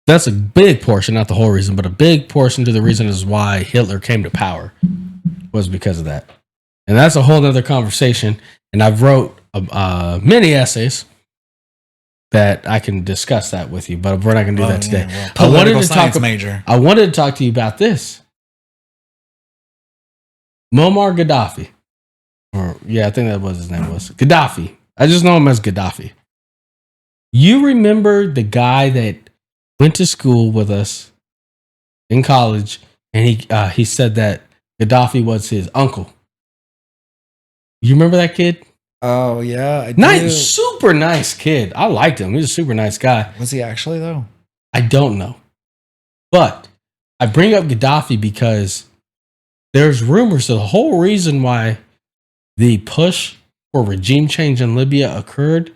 That's a big portion, not the whole reason, but a big portion to the reason is why Hitler came to power was because of that. And that's a whole other conversation. And I've wrote many essays that I can discuss that with you, but we're not going to do that today. Well, political science major. I wanted to talk to you about this. Muammar Gaddafi. I think that was his name was. Gaddafi. I just know him as Gaddafi. You remember the guy that went to school with us in college, and he said that Gaddafi was his uncle. You remember that kid? Oh yeah, I do. Super nice kid. I liked him. He was a super nice guy. Was he actually though? I don't know, but I bring up Gaddafi because there's rumors. The whole reason why the push for regime change in Libya occurred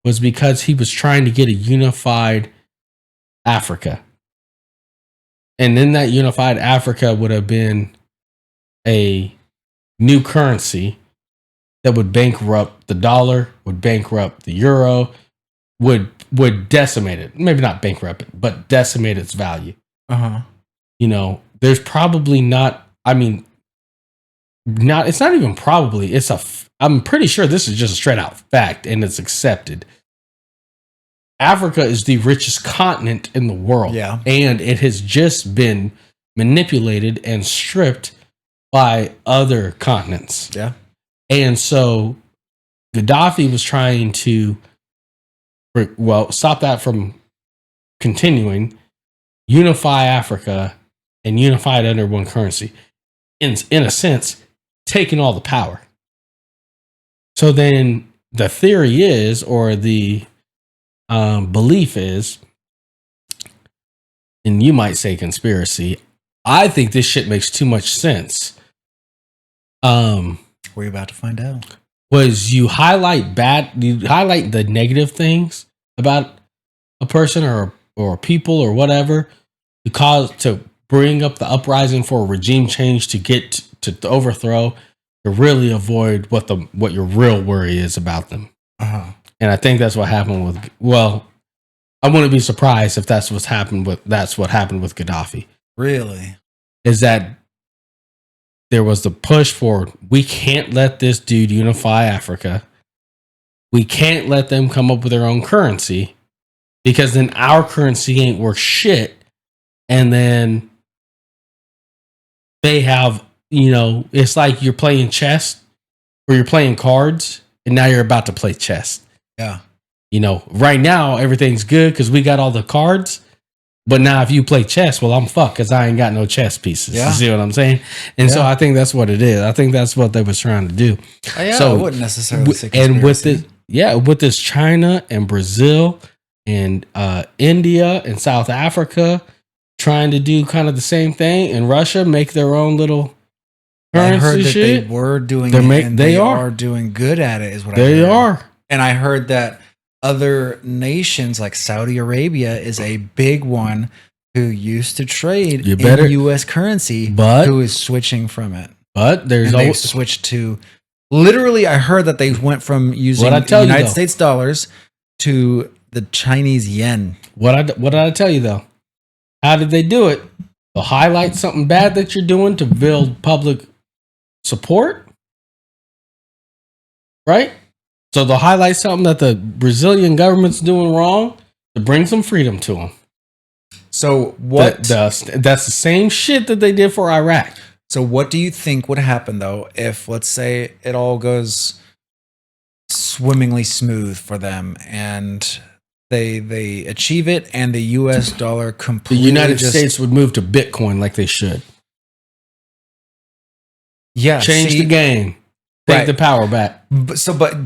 was because he was trying to get a unified Africa. And then that unified Africa would have been a new currency that would bankrupt the dollar, would bankrupt the euro, would decimate it. Maybe not bankrupt it, but decimate its value. You know, there's probably not, it's not even probably, I'm pretty sure this is just a straight out fact and it's accepted. Africa is the richest continent in the world. Yeah. And it has just been manipulated and stripped by other continents. Yeah. And so Gaddafi was trying to, stop that from continuing, unify Africa and unify it under one currency. In a sense, taking all the power. So then the theory is, or the belief is, and you might say conspiracy, I think this shit makes too much sense. We're about to find out. Was you highlight the negative things about a person or people or whatever to bring up the uprising for a regime change to get to overthrow, to really avoid what your real worry is about them. And I think that's what happened with. Well, I wouldn't be surprised if that's what happened with Gaddafi. Really, is that there was the push for, we can't let this dude unify Africa. We can't let them come up with their own currency because then our currency ain't worth shit. And then they have, it's like you're playing chess or you're playing cards and now you're about to play chess. Yeah. Right now everything's good because we got all the cards. But now if you play chess, well, I'm fucked because I ain't got no chess pieces. Yeah. You see what I'm saying? And so I think that's what it is. I think that's what they was trying to do. So I wouldn't necessarily say conspiracy. And with this China and Brazil and India and South Africa trying to do kind of the same thing, and Russia make their own little currency I heard that shit. They were doing it, and they are doing good at it, is what I heard. They are. And I heard that other nations like Saudi Arabia is a big one who used to trade in U.S. currency, but who is switching from it. But there's they've switched to literally. I heard that they went from using United States dollars to the Chinese yen. What did I tell you though? How did they do it? They'll highlight something bad that you're doing to build public support, right? So they'll highlight something that the Brazilian government's doing wrong to bring some freedom to them. So what? That's the same shit that they did for Iraq. So what do you think would happen though if, let's say, it all goes swimmingly smooth for them and they achieve it and the U.S. dollar completely the United States would move to Bitcoin like they should. Yeah, change the game, take the power back. But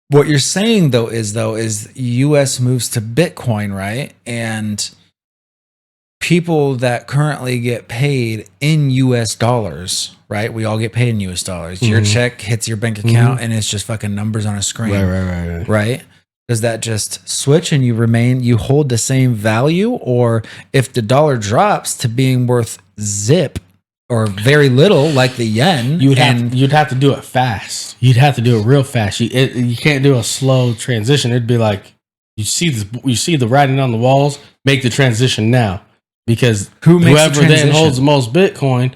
what you're saying though is U.S. moves to Bitcoin, right? And people that currently get paid in U.S. dollars, right? We all get paid in U.S. dollars. Mm-hmm. Your check hits your bank account and it's just fucking numbers on a screen. Right? Does that just switch and you hold the same value? Or if the dollar drops to being worth zip or very little, like the yen, you'd have to do it fast. You'd have to do it real fast. You can't do a slow transition. It'd be like you see the writing on the walls. Make the transition now, because whoever then holds the most Bitcoin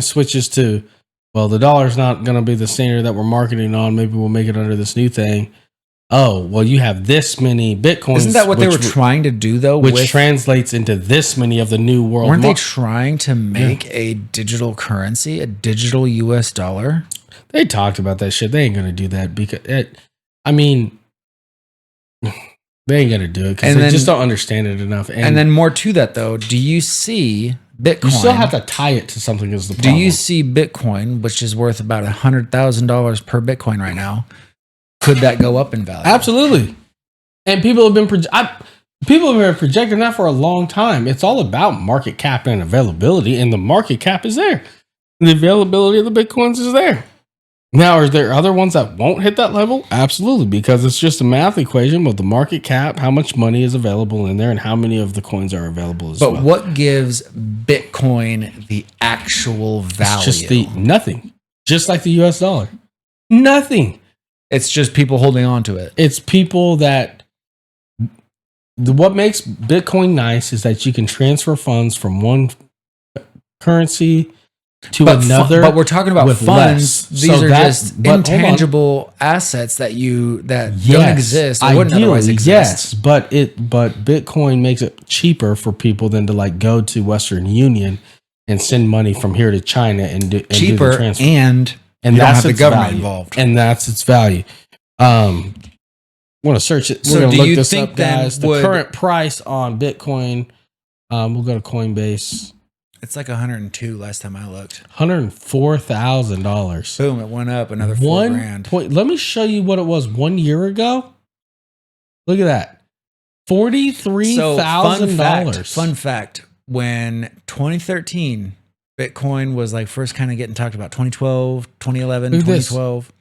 switches to, well, the dollar's not going to be the standard that we're marketing on. Maybe we'll make it under this new thing. Oh, well, you have this many Bitcoins. Isn't that what they were trying to do, though? Which translates into this many of the new world. Weren't they trying to make a digital currency, a digital U.S. dollar? They talked about that shit. They ain't going to do that because, they ain't going to do it because they just don't understand it enough. And then more to that, though, do you see Bitcoin? You still have to tie it to something as the problem. Do you see Bitcoin, which is worth about $100,000 per Bitcoin right now? Could that go up in value? Absolutely. And people have been projecting that for a long time. It's all about market cap and availability, and the market cap is there. The availability of the Bitcoins is there. Now, are there other ones that won't hit that level? Absolutely, because it's just a math equation with the market cap, how much money is available in there, and how many of the coins are available as well. But what gives Bitcoin the actual value? It's just nothing. Just like the US dollar. Nothing. It's just people holding on to it. It's people that... What makes Bitcoin nice is that you can transfer funds from one currency to another. But we're talking about funds. These are just intangible assets that don't exist or wouldn't otherwise exist. Yes, but Bitcoin makes it cheaper for people than to like go to Western Union and send money from here to China and do the transfer. And you don't have the government involved. And that's its value. I want to search it. We're going to look this up, guys. The current price on Bitcoin. We'll go to Coinbase. It's like 102 last time I looked. $104,000. Boom! It went up another $4,000. Let me show you what it was 1 year ago. Look at that, $43,000. Fun fact: when 2013 Bitcoin was like first kind of getting talked about, 2012, 2011, 2012.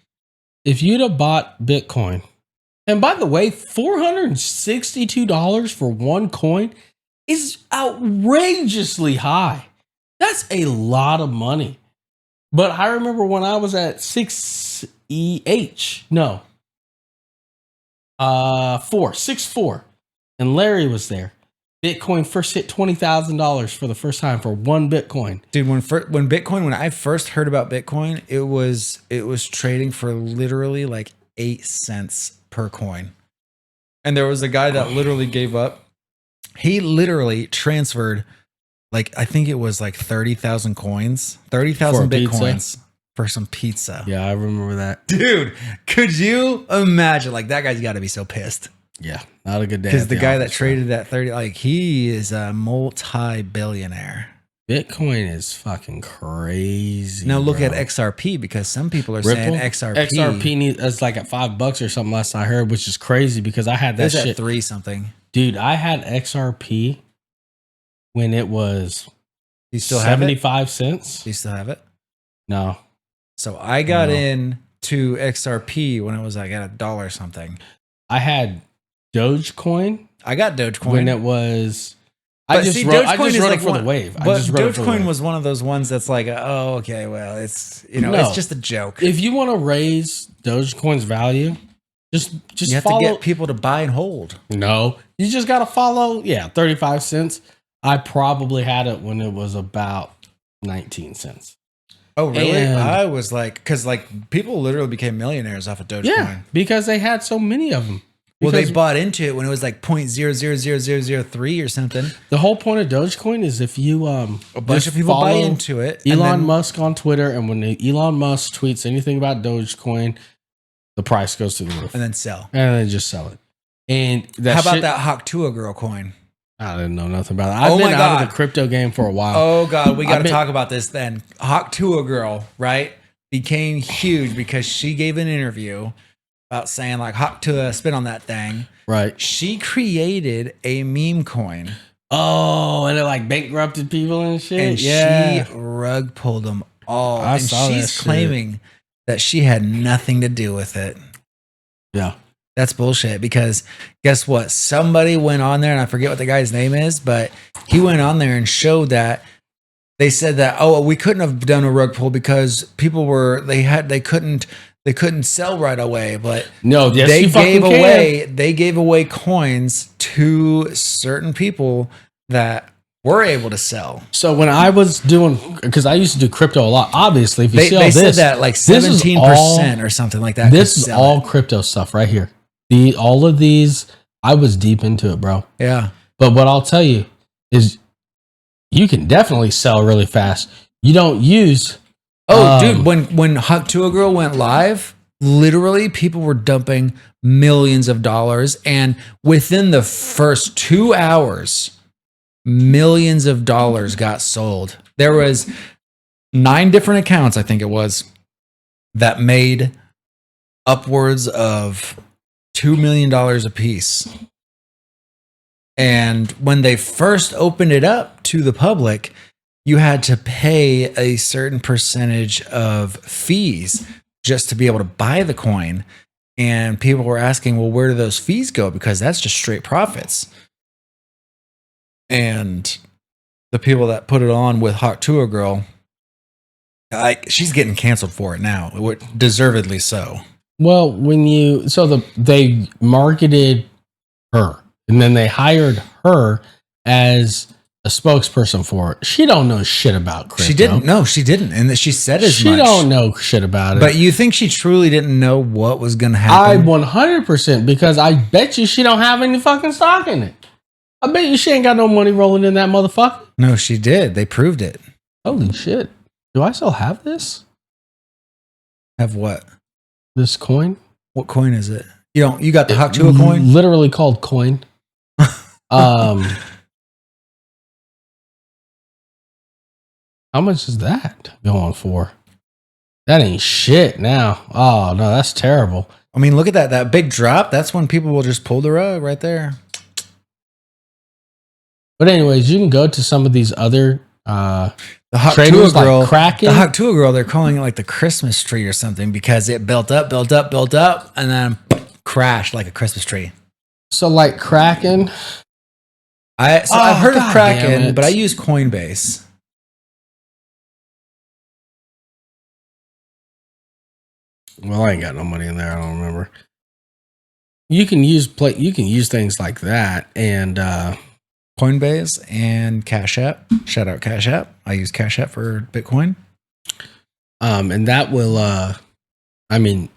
If you'd have bought Bitcoin, and by the way, $462 for one coin is outrageously high. That's a lot of money. But I remember when I was at 6.4, and Larry was there. Bitcoin first hit $20,000 for the first time for one Bitcoin. Dude, when I first heard about Bitcoin, it was trading for literally like 8 cents per coin. And there was a guy that literally gave up. He literally transferred, like, I think it was like 30,000 coins, 30,000 Bitcoins for some pizza. Yeah, I remember that. Dude, could you imagine? Like, that guy's got to be so pissed. Yeah, not a good day. Because the guy that traded that 30, like, he is a multi-billionaire. Bitcoin is fucking crazy. Now look at XRP, because some people are saying XRP is like at $5 or something last I heard, which is crazy because I had that shit at 3 something. Dude, I had XRP when it was you still 75 cents. Do you still have it? No. So I got in to XRP when it was like at $1 something. I had Dogecoin I got Dogecoin. when it was. But I just see, wrote Dogecoin is it like for one- the wave. But Dogecoin wave. was one of those ones that's like, oh, okay, well, it's No. it's just a joke. If you want to raise Dogecoin's value, just You have follow. to get people to buy and hold. No, you just got to follow. Yeah, 35 cents. I probably had it when it was about 19 cents. Oh, really? And- I was like, because like people literally became millionaires off of Dogecoin. Yeah, because they had so many of them. Well, they Because bought into it when it was like 0.000003 or something. the whole point of Dogecoin is if you A bunch of people buy into it. and Elon then- Musk on Twitter, and when Elon Musk tweets anything about Dogecoin, the price goes through the roof, and then sell. and then just sell it. And How about shit- that Haktua girl coin? I didn't know nothing about it. I've Oh been my out God. of the crypto game for a while. Oh God, we got I've to been- talk about this then. Haktua girl, right, became huge because she gave an interview about saying like Haktua, spin on that thing. Right. She created a meme coin, Oh, and it like bankrupted people and shit. and yeah. she rug pulled them all. I and saw that she's shit. claiming that she had nothing to do with it. Yeah. That's bullshit because guess what? Somebody went on there and I forget what the guy's name is, but he went on there and showed that they said that, oh, we couldn't have done a rug pull because people were, they couldn't sell right away, but No, yes, they you fucking can. gave away coins to certain people that were able to sell. So when I was doing, because I used to do crypto a lot, obviously, if you see all They this, said that like this is 17% or something like that. this could is sell all it. crypto stuff right here. All of these, I was deep into it, bro. Yeah. But what I'll tell you is you can definitely sell really fast. You don't use. Oh, dude, when Hot to a Girl went live, literally people were dumping millions of dollars. And within the first 2 hours, millions of dollars got sold. There was 9 different accounts, I think it was, that made upwards of $2 million a piece. And when they first opened it up to the public, you had to pay a certain percentage of fees just to be able to buy the coin. And people were asking, well, where do those fees go? Because that's just straight profits. And the people that put it on with Hot Tour Girl, she's getting canceled for it now, deservedly so. Well, they marketed her, and then they hired her as a spokesperson for it. She don't know shit about crypto. She didn't. No, she didn't. And she said as She much. don't know shit about it. But you think she truly didn't know what was going to I happen? 100%, because I bet you she don't have any fucking stock in it. I bet you she ain't got no money rolling in that motherfucker. No, she did. They proved it. Holy shit. Do I still have this? Have what? This coin? What coin is it? You got the Haktua coin? Literally called coin. How much is that going for? That ain't shit now. Oh no, that's terrible. I mean, look at that big drop. That's when people will just pull the rug right there. But anyways, you can go to some of these other The Haktua traders girl, like Kraken. the Haktua girl, they're calling it like the Christmas tree or something because it built up, and then crashed like a Christmas tree. So like Kraken. I've heard God of damn Kraken, it. but I use Coinbase. Well, I ain't got no money in there. I don't remember. You can use things like that, and Coinbase and Cash App. Shout out Cash App. I use Cash App for Bitcoin. and that will. I mean,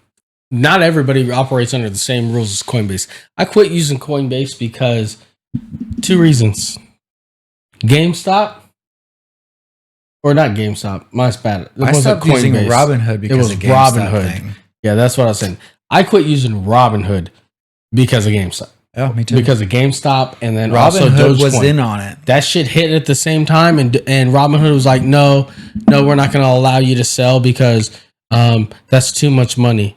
not everybody operates under the same rules as Coinbase. I quit using Coinbase because 2 reasons: GameStop, or not GameStop. Mine's bad. It I wasn't stopped using Coinbase. Robinhood because was of GameStop Robinhood. thing. Yeah, that's what I was saying. I quit using Robinhood because of GameStop. Oh, me too. Because of GameStop, and then also Robinhood Dogecoin. was in on it. That shit hit at the same time, and Robinhood was like, no, we're not going to allow you to sell because that's too much money.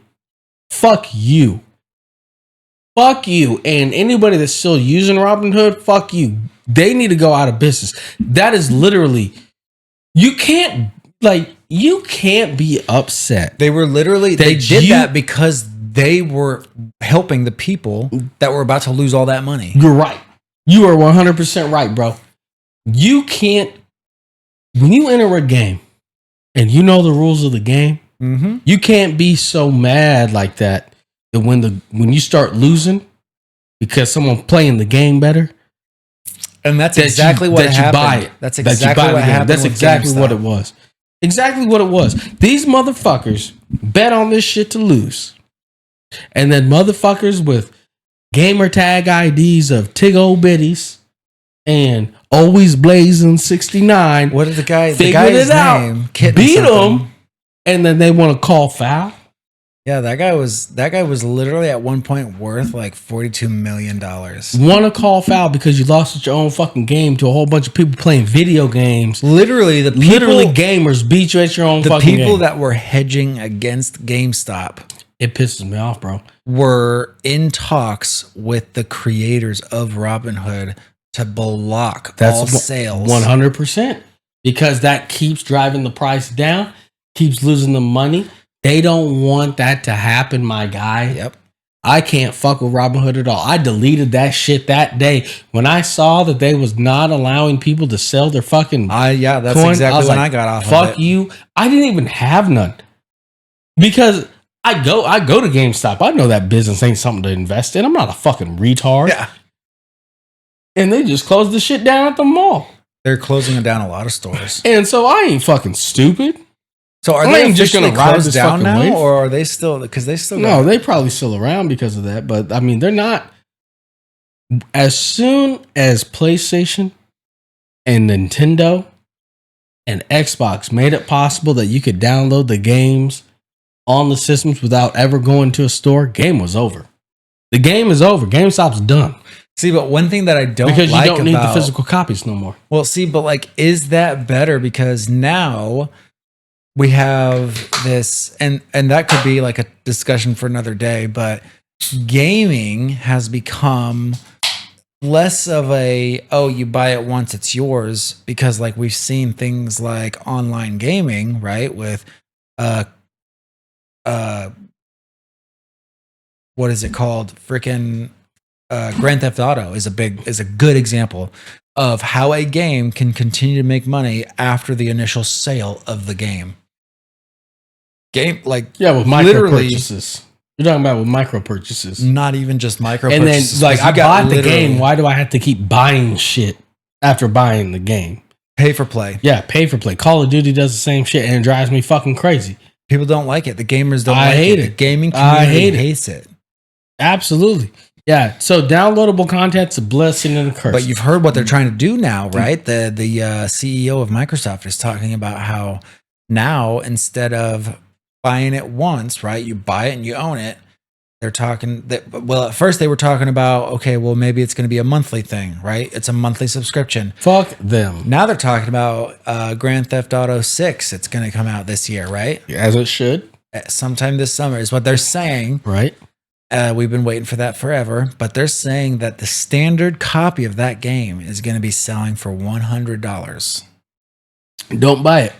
Fuck you. Fuck you. And anybody that's still using Robinhood, fuck you. They need to go out of business. That is literally, you can't be upset. They were literally, they did that because they were helping the people that were about to lose all that money. You're right. You are 100% right, bro. You can't, when you enter a game and you know the rules of the game, you can't be so mad like that when you start losing because someone playing the game better. And that's exactly what happened. Buy it. That's exactly what happened. That's exactly what it was. Exactly what it was. These motherfuckers bet on this shit to lose. And then motherfuckers with gamer tag IDs of Tig Old Bitties and Always Blazing 69. What did the guy's name? Beat them, and then they want to call foul. Yeah, that guy was literally at one point worth like $42 million. Want to call foul because you lost at your own fucking game to a whole bunch of people playing video games. Literally, gamers beat you at your own fucking game. The people that were hedging against GameStop, it pisses me off, bro, were in talks with the creators of Robinhood to block all sales. 100%. Because that keeps driving the price down, keeps losing the money. They don't want that to happen, my guy. Yep. I can't fuck with Robinhood at all. I deleted that shit that day when I saw that they was not allowing people to sell their fucking that's coin. exactly when I got off fuck of it. you. I didn't even have none. Because I go to GameStop. I know that business ain't something to invest in. I'm not a fucking retard. Yeah. And they just closed the shit down at the mall. They're closing down a lot of stores. And so I ain't fucking stupid. So are they just going to close down now, wave? Or are they still? Because they still they probably still around because of that. But I mean, they're not. As soon as PlayStation and Nintendo and Xbox made it possible that you could download the games on the systems without ever going to a store, game was over. The game is over. GameStop's done. See, but one thing that I don't because like you don't need the physical copies no more. Well, see, but like, is that better? Because now we have this, and that could be like a discussion for another day, but gaming has become less of a, oh, you buy it once, it's yours, because like we've seen things like online gaming, right? With what is it called? Freaking Grand Theft Auto is a good example of how a game can continue to make money after the initial sale of the game. With micro purchases. You're talking about with micro purchases. Not even just micro and purchases. And then, I bought the game. Why do I have to keep buying shit after buying the game? Pay for play. Yeah, pay for play. Call of Duty does the same shit and it drives me fucking crazy. People don't like it. The gamers don't like it. The gaming community hates it. Absolutely. Yeah. So downloadable content's a blessing and a curse. But you've heard what they're trying to do now, right? The CEO of Microsoft is talking about how now instead of buying it once, right? You buy it and you own it. They're talking that, well, at first they were talking about, okay, well, maybe it's going to be a monthly thing, right? It's a monthly subscription. Fuck them. Now they're talking about Grand Theft Auto 6. It's going to come out this year, right? As it should. Sometime this summer is what they're saying. Right. We've been waiting for that forever, but they're saying that the standard copy of that game is going to be selling for $100. Don't buy it.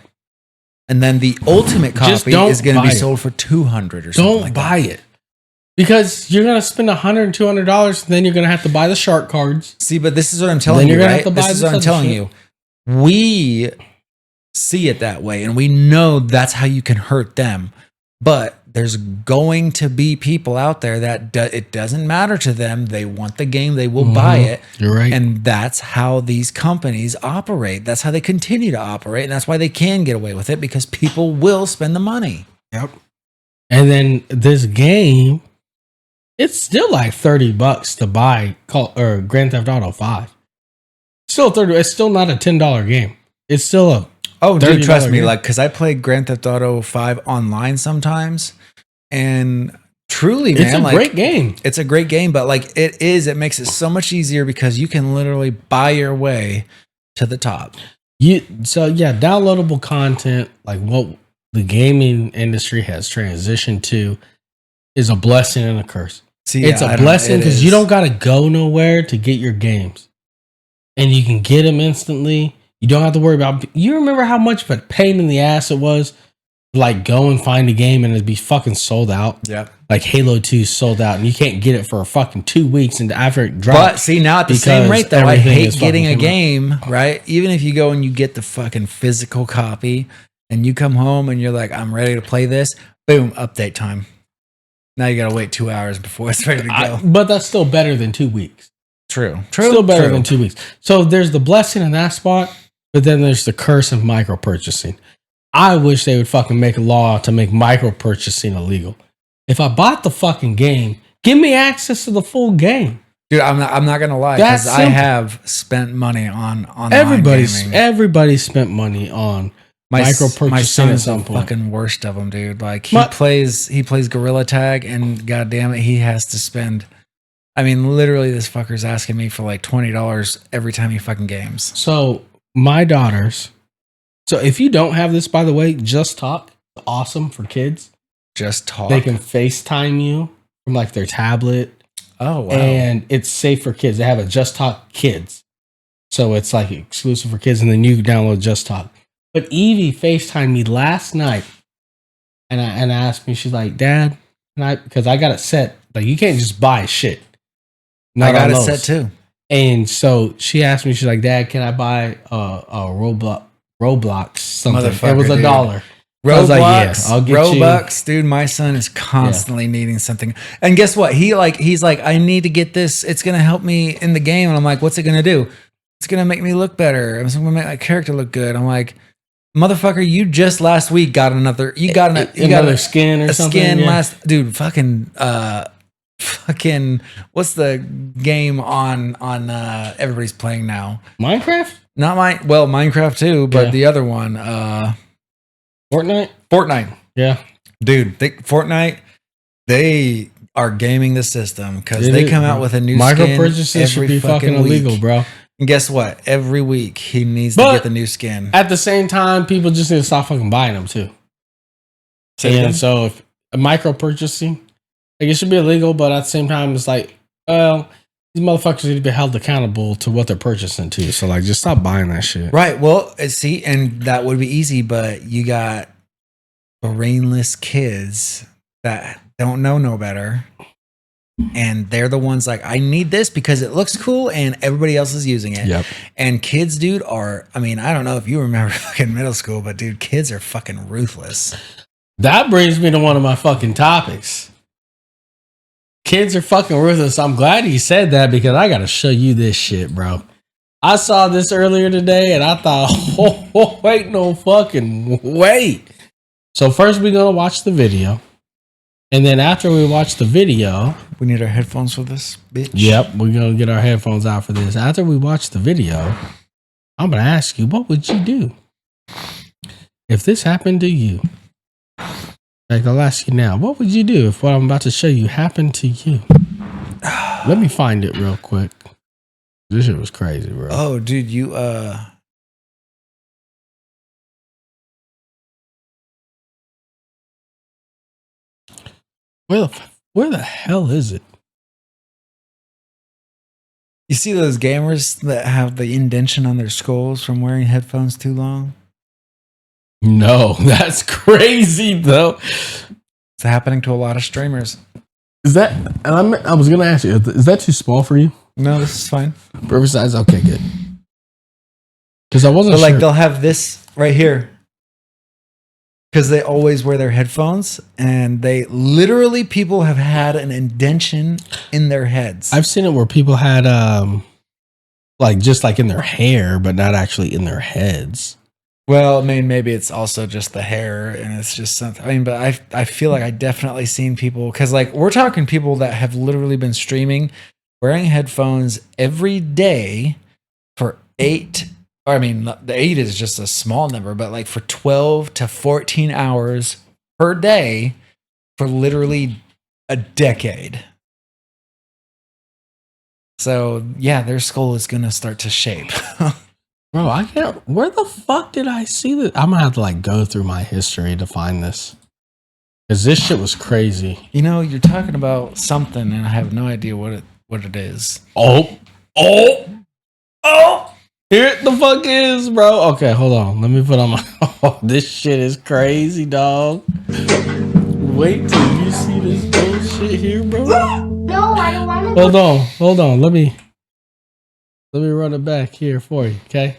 And then the ultimate copy is going to be sold for $200 or something. Don't buy it. Because you're going to spend $100 and $200, and then you're going to have to buy the shark cards. See, but this is what I'm telling you, right? This is what I'm telling you. We see it that way, and we know that's how you can hurt them. But there's going to be people out there that it doesn't matter to them. They want the game. They will buy it. You're right. And that's how these companies operate. That's how they continue to operate. And that's why they can get away with it, because people will spend the money. Yep. And then this game, it's still like $30 to buy Grand Theft Auto 5. Still $30. It's still not a $10 game. It's still a dude, trust me, like, because I play Grand Theft Auto 5 online sometimes, and truly, man, it's a great game. It's a great game, but like it makes it so much easier because you can literally buy your way to the top. Downloadable content, like what the gaming industry has transitioned to, is a blessing and a curse. It's a blessing because you don't got to go nowhere to get your games, and you can get them instantly. You don't have to worry about. You remember how much of a pain in the ass it was like go and find a game and it'd be fucking sold out. Yeah. Like Halo 2 sold out and you can't get it for a fucking 2 weeks and after it drops. But see, now at the same rate though, I hate getting a game, right? Even if you go and you get the fucking physical copy and you come home and you're like, I'm ready to play this, boom, update time. Now you gotta wait 2 hours before it's ready to go. But that's still better than 2 weeks. True. Still better than 2 weeks. So there's the blessing in that spot, but then there's the curse of micro purchasing. I wish they would fucking make a law to make micro purchasing illegal. If I bought the fucking game, give me access to the full game. Dude, I'm not gonna lie, because I have spent money on everybody's spent money on micro purchasing. My son at is some the point. fucking worst of them, dude. Like he plays Gorilla Tag, and goddamn it, he has to spend. I mean, literally, this fucker's asking me for like $20 every time he fucking games. So my daughters. So if you don't have this, by the way, Just Talk, awesome for kids. Just Talk. They can FaceTime you from like their tablet. Oh wow! And it's safe for kids. They have a Just Talk Kids, so it's like exclusive for kids, and then you can download Just Talk. But Evie FaceTimed me last night, and asked me, she's like, "Dad, because I got it set. Like you can't just buy shit. I got it set too." And so she asked me, she's like, "Dad, can I buy a Roblox something?" It was $1. Roblox, I was like, yeah, I'll get Robux, dude. My son is constantly needing something, and guess what? He's like, I need to get this. It's gonna help me in the game, and I'm like, what's it gonna do? It's gonna make me look better. It's gonna make my character look good. I'm like, motherfucker, you just last week got another. You got another skin or something. Skin last, dude. Fucking what's the game on everybody's playing now? Minecraft? Not Minecraft too, but the other one, Fortnite. Yeah, dude, Fortnite. They are gaming the system because they come out with a new micro skin purchases should be fucking illegal, bro. And guess what? Every week he needs to get the new skin. At the same time, people just need to stop fucking buying them too. And so, if micro purchasing, like it should be illegal, but at the same time, it's like, well, these motherfuckers need to be held accountable to what they're purchasing too. So, like, just stop buying that shit. Right. Well, see, and that would be easy, but you got brainless kids that don't know no better. And they're the ones like, I need this because it looks cool and everybody else is using it. Yep. And kids, dude, I don't know if you remember fucking middle school, but dude, kids are fucking ruthless. That brings me to one of my fucking topics. Kids are fucking ruthless. I'm glad you said that because I got to show you this shit, bro. I saw this earlier today and I thought, oh, wait, no fucking wait. So first we're going to watch the video. And then after we watch the video... We need our headphones for this, bitch. Yep, we're going to get our headphones out for this. After we watch the video, I'm going to ask you, what would you do if this happened to you? Like, I'll ask you now, what would you do if what I'm about to show you happened to you? Let me find it real quick. This shit was crazy, bro. Oh, dude, you, Where the hell is it? You see those gamers that have the indentation on their skulls from wearing headphones too long? No, that's crazy, though. It's happening to a lot of streamers. Is that, and I was going to ask you, is that too small for you? No, this is fine. Perfect size? Okay, good. Because I wasn't sure. Like, they'll have this right here. Because they always wear their headphones, and people have had an indentation in their heads. I've seen it where people had, just in their hair, but not actually in their heads. Well, I mean, maybe it's also just the hair, and it's just something. I mean, but I feel like I definitely seen people, because like we're talking people that have literally been streaming, wearing headphones every day for 8. I mean, the 8 is just a small number, but like for 12 to 14 hours per day for literally a decade. So yeah, their skull is going to start to shape. Bro, I can't. Where the fuck did I see this? I'm gonna have to go through my history to find this, because this shit was crazy. You know, you're talking about something, and I have no idea what it is. Oh! Here it the fuck is, bro. Okay, hold on. Let me put on my. Oh, this shit is crazy, dog. Wait till you see this bullshit here, bro. No, I don't want to. Hold on. Let me run it back here for you, okay?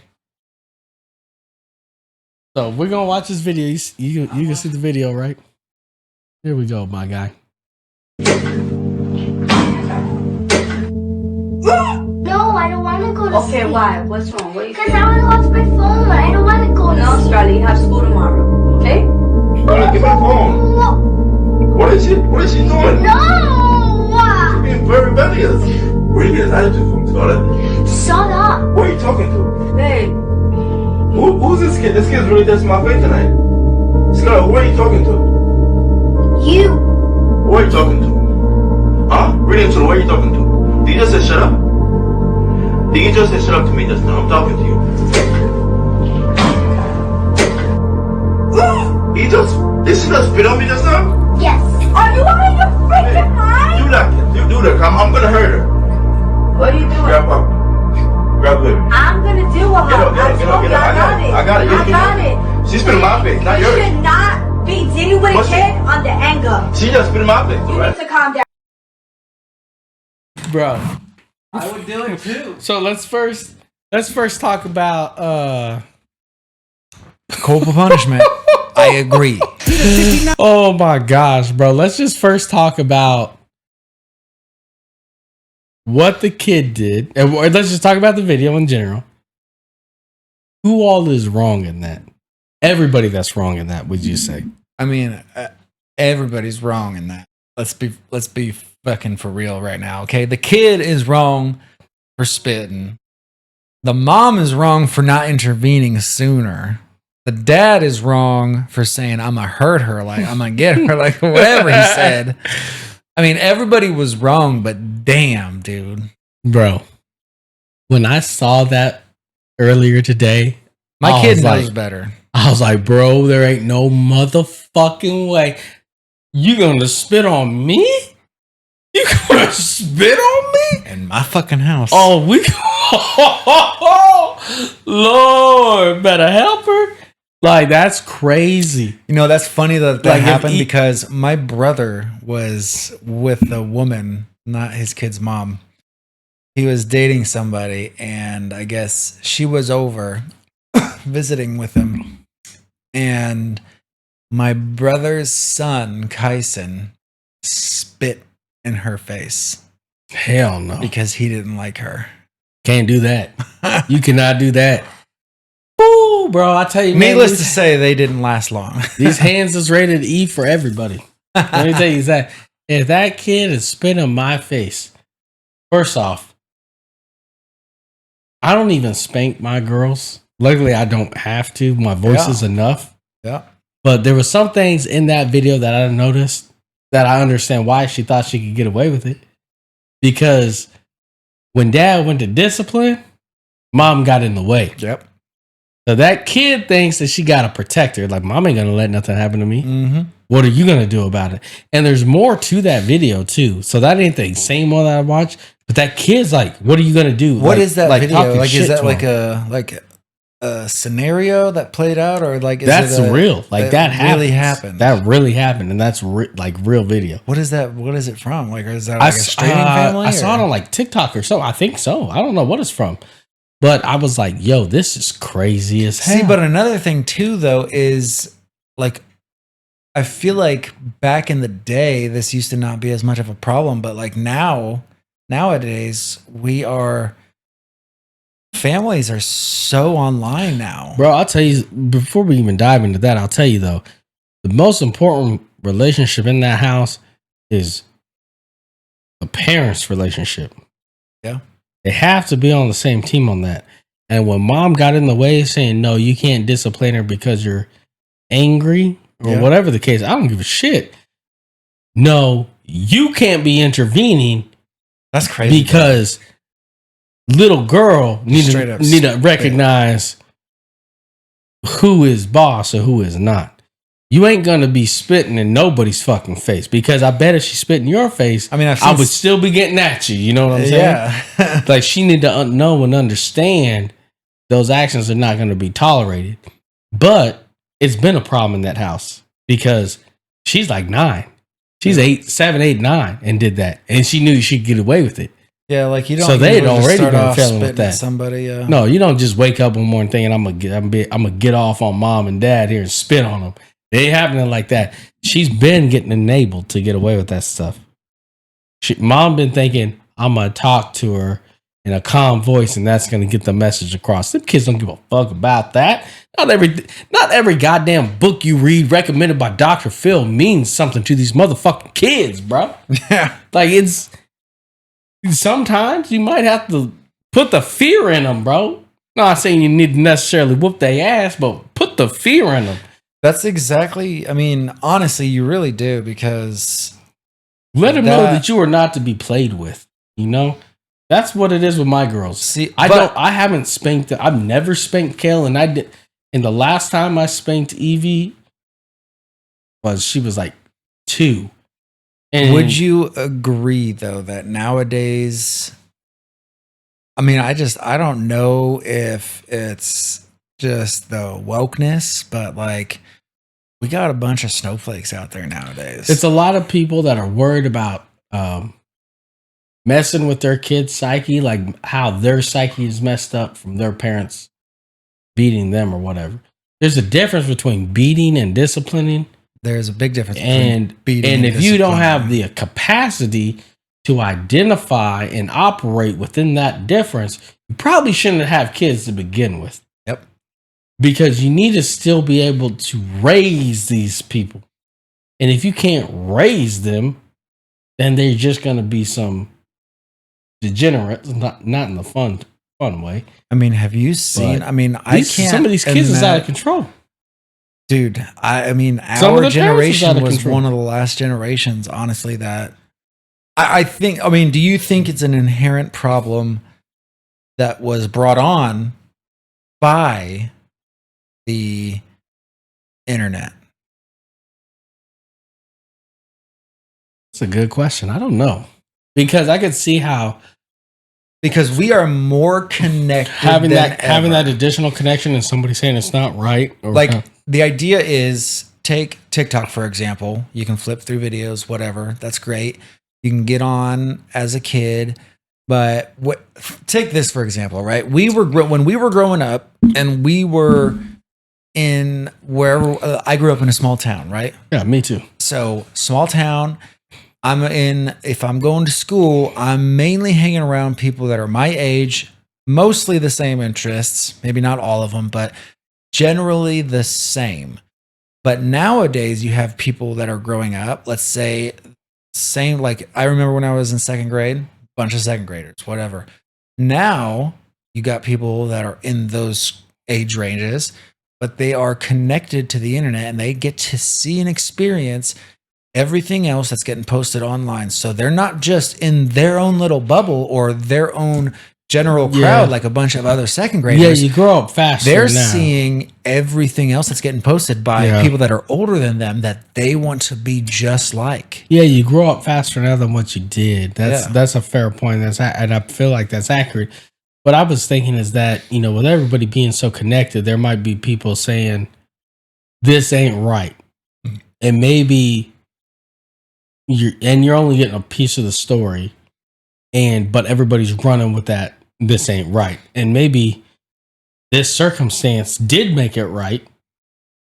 So we're gonna watch this video. You can see the video, right? Here we go, my guy. No, I don't want to go to Okay, sleep. why? What's wrong? What you Because now I lost my phone. I don't want to go to No, sleep. Scarlett, you have school tomorrow. Okay? Give me the phone. No. What is she doing? No. She's being very rebellious. Where you get this attitude from, Scarlett? Shut up. Who are you talking to? Babe, Who's this kid? This kid's really testing my faith tonight. Scarlett, who are you talking to? You. Who are you talking to? Huh? Really, so who are you talking to? Did you just say shut up? Did you just say shut up to me just now? I'm talking to you. Did she just spit on me just now? Yes. are you out of your freaking mind? Do that, kid. You do that. I'm gonna hurt her. What are you doing? Grab her. Grab her. I'm gonna deal with her. I told you, I got it. I got it. I got it. She spit in my face, not You yours. should not be dealing with a What's kid on the anger. She just spit in my face, You alright? need to calm down. Bro. I would do it too. So let's first talk about Corporal punishment. I agree. oh my gosh, bro. Let's just first talk about what the kid did. And let's just talk about the video in general. Who all is wrong in that? Everybody that's wrong in that, would you say? I mean, everybody's wrong in that. Let's be fucking for real right now, okay? The kid is wrong for spitting. The mom is wrong for not intervening sooner. The dad is wrong for saying, I'm gonna hurt her, like I'm gonna get her, like whatever he said. I mean, everybody was wrong, but damn, dude. Bro, when I saw that earlier today, My I kid was knows like- better. I was like, bro, there ain't no motherfucking way. You gonna spit on me? You gonna spit on me? In my fucking house. Oh, Lord, better help her. Like, that's crazy. You know, that's funny that Like, if happened he- because my brother was with a woman, not his kid's mom. He was dating somebody, and I guess she was over visiting with him. And my brother's son, Kyson, spit in her face Hell no. because he didn't like her. Can't do that. You cannot do that. Ooh, bro, I tell you, man, Needless to say, they didn't last long. these hands is rated E for everybody. Let me tell you that. If that kid is spit in my face, first off, I don't even spank my girls. Luckily, I don't have to. My voice Yeah. is enough. Yeah. But there were some things in that video that I noticed that I understand why she thought she could get away with it. Because when dad went to discipline, mom got in the way. Yep. So that kid thinks that she got to protect her. Like, mom ain't going to let nothing happen to me. Mm-hmm. What are you going to do about it? And there's more to that video, too. So that ain't the same one that I watched. But that kid's like, what are you going to do? What is that video? talking Like, shit is that to like him. a scenario that played out, or like is That's it real. Like, that really happens. happened? That really happened. And that's like real video. What is that? What is it from? Like, is that I like a streaming family? I saw it on like TikTok or something. I think so. I don't know what it's from. But I was like, yo, this is crazy as hell. See, but another thing too, though, is like, I feel like back in the day, this used to not be as much of a problem, but like nowadays, families are so online now. Bro, I'll tell you, before we even dive into that, I'll tell you though, the most important relationship in that house is the parents' relationship. Yeah. They have to be on the same team on that. And when mom got in the way saying, no, you can't discipline her because you're angry or Yeah. whatever the case, I don't give a shit. No, you can't be intervening That's crazy. because little girl need Straight to, up need to recognize who is boss and who is not. You ain't gonna be spitting in nobody's fucking face, because I bet if she spit in your face, I mean, I would still be getting at you. You know what I'm saying? yeah. Like, she need to know and understand those actions are not going to be tolerated. But it's been a problem in that house because she's like 9. She's 8, 7, 8, 9 and did that. And she knew she'd get away with it. Yeah, like you don't. So they had just already start been off failing with spitting at that. somebody. No, you don't just wake up one morning thinking I'm gonna get off on mom and dad here and spit on them. It ain't happening like that. She's been getting enabled to get away with that stuff. Mom been thinking I'm gonna talk to her in a calm voice and that's gonna get the message across. Them kids don't give a fuck about that. Not every goddamn book you read recommended by Dr. Phil means something to these motherfucking kids, bro. Yeah. Like it's sometimes you might have to put the fear in them, bro. Not saying you need to necessarily whoop their ass, but put the fear in them. That's exactly. I mean, honestly, you really do because let them know that you are not to be played with. You know, that's what it is with my girls. See, I haven't spanked. I've never spanked Kale, and I did. And the last time I spanked Evie she was like 2. And would you agree though that nowadays? I mean, I don't know if it's just the wokeness, but like we got a bunch of snowflakes out there nowadays. it's a lot of people that are worried about messing with their kids' psyche, like how their psyche is messed up from their parents beating them or whatever. There's a difference between beating and disciplining. There's a big difference. And beating and if you don't have disciplining. the capacity to identify and operate within that difference, you probably shouldn't have kids to begin with. Yep. Because you need to still be able to raise these people. And if you can't raise them, then they're just going to be some degenerates, not in the fun way. I mean, have you seen? But I mean, I can't. Some of these kids is out of control. Dude, I mean, Some of our the parents is out generation of was control. one of the last generations, honestly, that I think, I mean, do you think it's an inherent problem that was brought on by the internet? That's a good question. I don't know. Because I could see how Because we are more connected having than that ever. additional connection and somebody saying it's not right. Or, Like the idea is take TikTok, for example. You can flip through videos, whatever. That's great. You can get on as a kid. But take this, for example, right? When we were growing up and we were in where I grew up in a small town, right? yeah, me too. So small town. If I'm going to school, I'm mainly hanging around people that are my age, mostly the same interests, maybe not all of them, but generally the same. But nowadays you have people that are growing up, let's say same, like I remember when I was in second grade, bunch of second graders, whatever. Now you got people that are in those age ranges, but they are connected to the internet and they get to see and experience everything else that's getting posted online. So they're not just in their own little bubble or their own general crowd like a bunch of other second graders. Yeah, you grow up faster. They're now. seeing everything else that's getting posted by people that are older than them that they want to be just like. Yeah, you grow up faster now than what you did. That's a fair point. And I feel like that's accurate. What I was thinking is that, you know, with everybody being so connected, there might be people saying this ain't right. And maybe you're only getting a piece of the story, but everybody's running with that. This ain't right, and maybe this circumstance did make it right,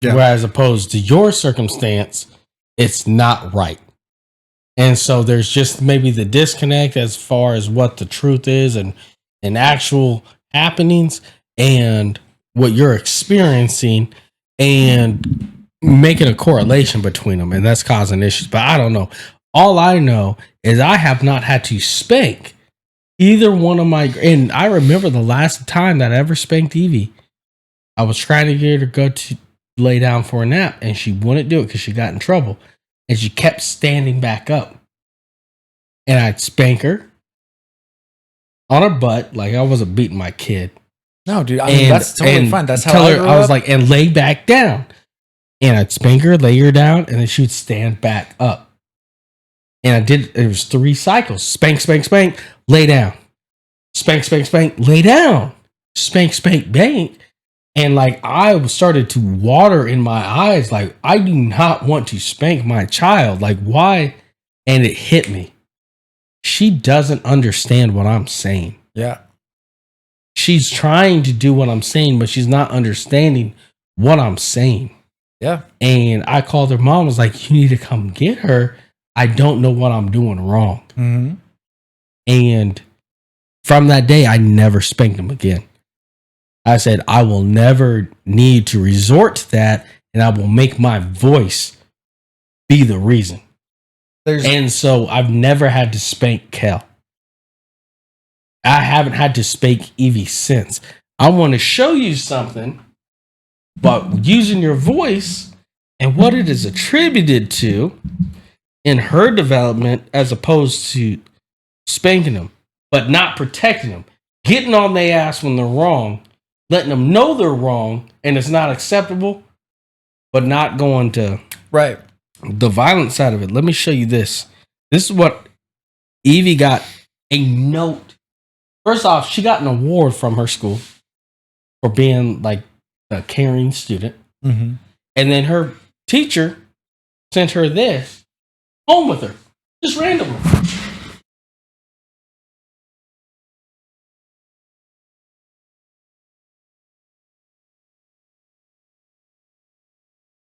whereas opposed to your circumstance, it's not right. And so there's just maybe the disconnect as far as what the truth is and actual happenings and what you're experiencing, and making a correlation between them, and that's causing issues. But I don't know. All I know is I have not had to spank either one of my. And I remember the last time that I ever spanked Evie, I was trying to get her to go to lay down for a nap, and she wouldn't do it because she got in trouble, and she kept standing back up. And I'd spank her on her butt like I wasn't beating my kid. No, dude, I mean, that's totally fine. That's how I was like, and lay back down. And I'd spank her, lay her down, and then she would stand back up. And I did, it was 3 cycles. Spank, spank, spank, lay down. Spank, spank, spank, lay down. spank, spank, bank. And like I started to water in my eyes. Like, I do not want to spank my child. Like, why? And it hit me. She doesn't understand what I'm saying. Yeah. She's trying to do what I'm saying, but she's not understanding what I'm saying. Yeah. And I called her mom, was like, you need to come get her. I don't know what I'm doing wrong. Mm-hmm. And from that day, I never spanked him again. I said, I will never need to resort to that, and I will make my voice be the reason. And so I've never had to spank Kel. I haven't had to spank Evie since. I want to show you something, but using your voice and what it is attributed to in her development, as opposed to spanking them, but not protecting them, getting on their ass when they're wrong, letting them know they're wrong and it's not acceptable, but not going to Right. the violent side of it. Let me show you this. This is what Evie got a note. First off, she got an award from her school for being like a caring student. Mm-hmm. And then her teacher sent her this home with her, just randomly.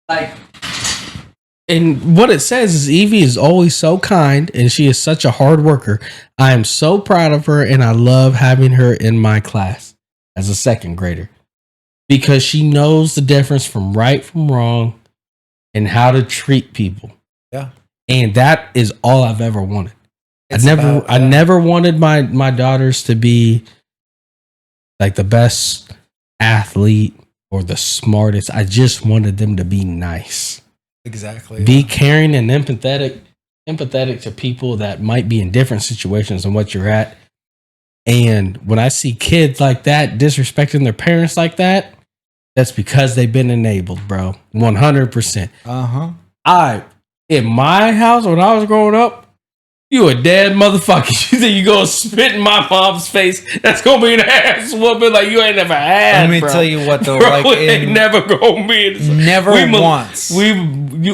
Like, and what it says is Evie is always so kind and she is such a hard worker. I am so proud of her and I love having her in my class as a second grader because she knows the difference from right from wrong and how to treat people. Yeah. And that is all I've ever wanted. It's I never wanted my daughters to be like the best athlete or the smartest. I just wanted them to be nice. Exactly. Be caring and empathetic to people that might be in different situations than what you're at. And when I see kids like that disrespecting their parents like that, that's because they've been enabled, bro. 100%. Uh-huh. In my house when I was growing up, you a dead motherfucker. You think you gonna spit in my mom's face? That's gonna be an ass whooping like you ain't never had. Let me bro. tell you what though, Bro, like it ain't never gonna be. never once. We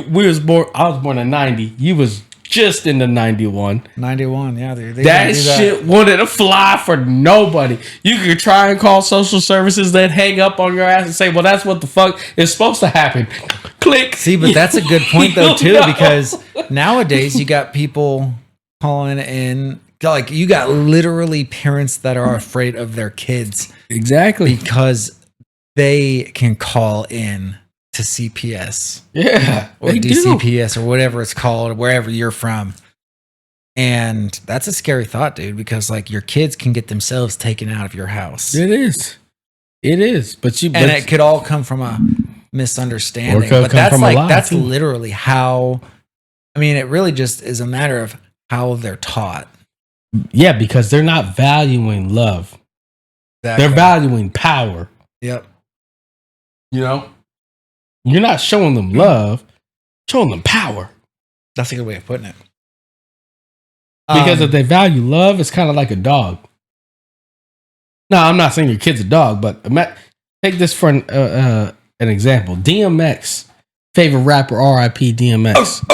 was born. I was born in 90. You was just in the 91. 91, yeah. They That shit wanted to fly for nobody. You could try and call social services, then hang up on your ass and say, "Well, that's what the fuck is supposed to happen." Click. See, but that's a good point though too, know? because nowadays you got people calling in, like you got literally parents that are afraid of their kids Exactly. because they can call in to CPS. Yeah. Or they do. DCPS or whatever it's called, wherever you're from. And that's a scary thought, dude, because like your kids can get themselves taken out of your house. It is. It is. But It could all come from a misunderstanding. Or it could But come that's from a like lie, that's too. literally how, I mean, it really just is a matter of how they're taught. Yeah, because they're not valuing love. They're valuing power. Yep. You know? You're not showing them love, showing them power. That's a good way of putting it. Because if they value love, it's kind of like a dog. No, I'm not saying your kid's a dog, but take this for an example. DMX, favorite rapper, R.I.P. DMX.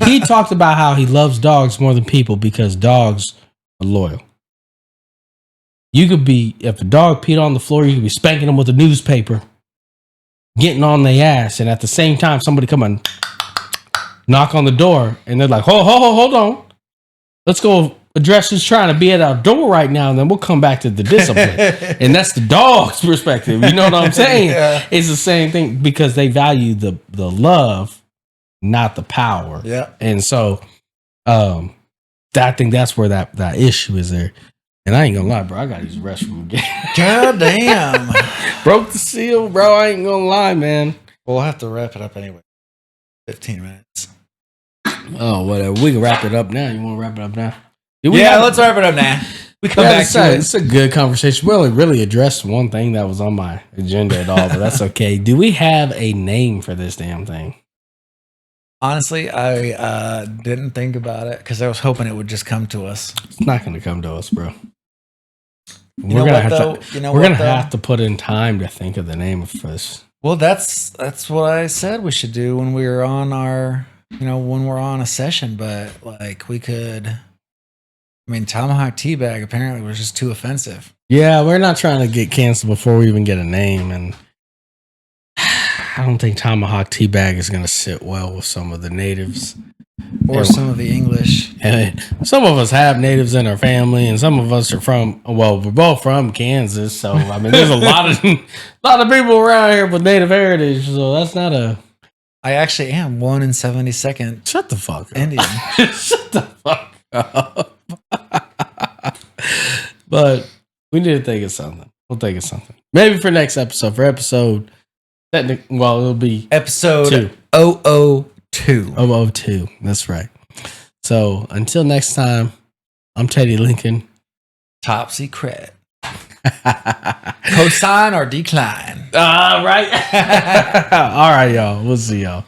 He talked about how he loves dogs more than people because dogs are loyal. You could be, if a dog peed on the floor, you could be spanking them with a newspaper, getting on their ass, and at the same time, somebody come and knock on the door, and they're like, hold on. Let's go address who's trying to be at our door right now, and then we'll come back to the discipline. And that's the dog's perspective. You know what I'm saying? Yeah. It's the same thing because they value the love, not the power. Yeah. And so I think that's where that issue is there. And I ain't gonna lie, bro. I gotta use the restroom again. God damn. Broke the seal, bro. I ain't gonna lie, man. We'll have to wrap it up anyway. 15 minutes. Oh, whatever. We can wrap it up now. You want to wrap it up now? Let's wrap it up now. We come back to it. It's a good conversation. We only really addressed one thing that was on my agenda at all, but that's okay. Do we have a name for this damn thing? Honestly, I didn't think about it because I was hoping it would just come to us. It's not going to come to us, bro. We're gonna have to put in time to think of the name for this. Well, that's what I said we should do when we were on our, when we're on a session. But like we could, Tomahawk Teabag apparently was just too offensive. Yeah, we're not trying to get canceled before we even get a name, and I don't think Tomahawk Teabag is going to sit well with some of the natives or some of the English. And some of us have natives in our family, and some of us are we're both from Kansas. So there's a lot of people around here with native heritage. So that's not a. I actually am 1 in 72nd. Shut the fuck up, Indian. Shut the fuck up. But we need to think of something. We'll think of something. Maybe for next episode. For episode, it'll be episode 002. 002. That's right. So until next time, I'm Teddy Lincoln. Topsie Cret. Cosign or decline? All right. All right, y'all. We'll see y'all.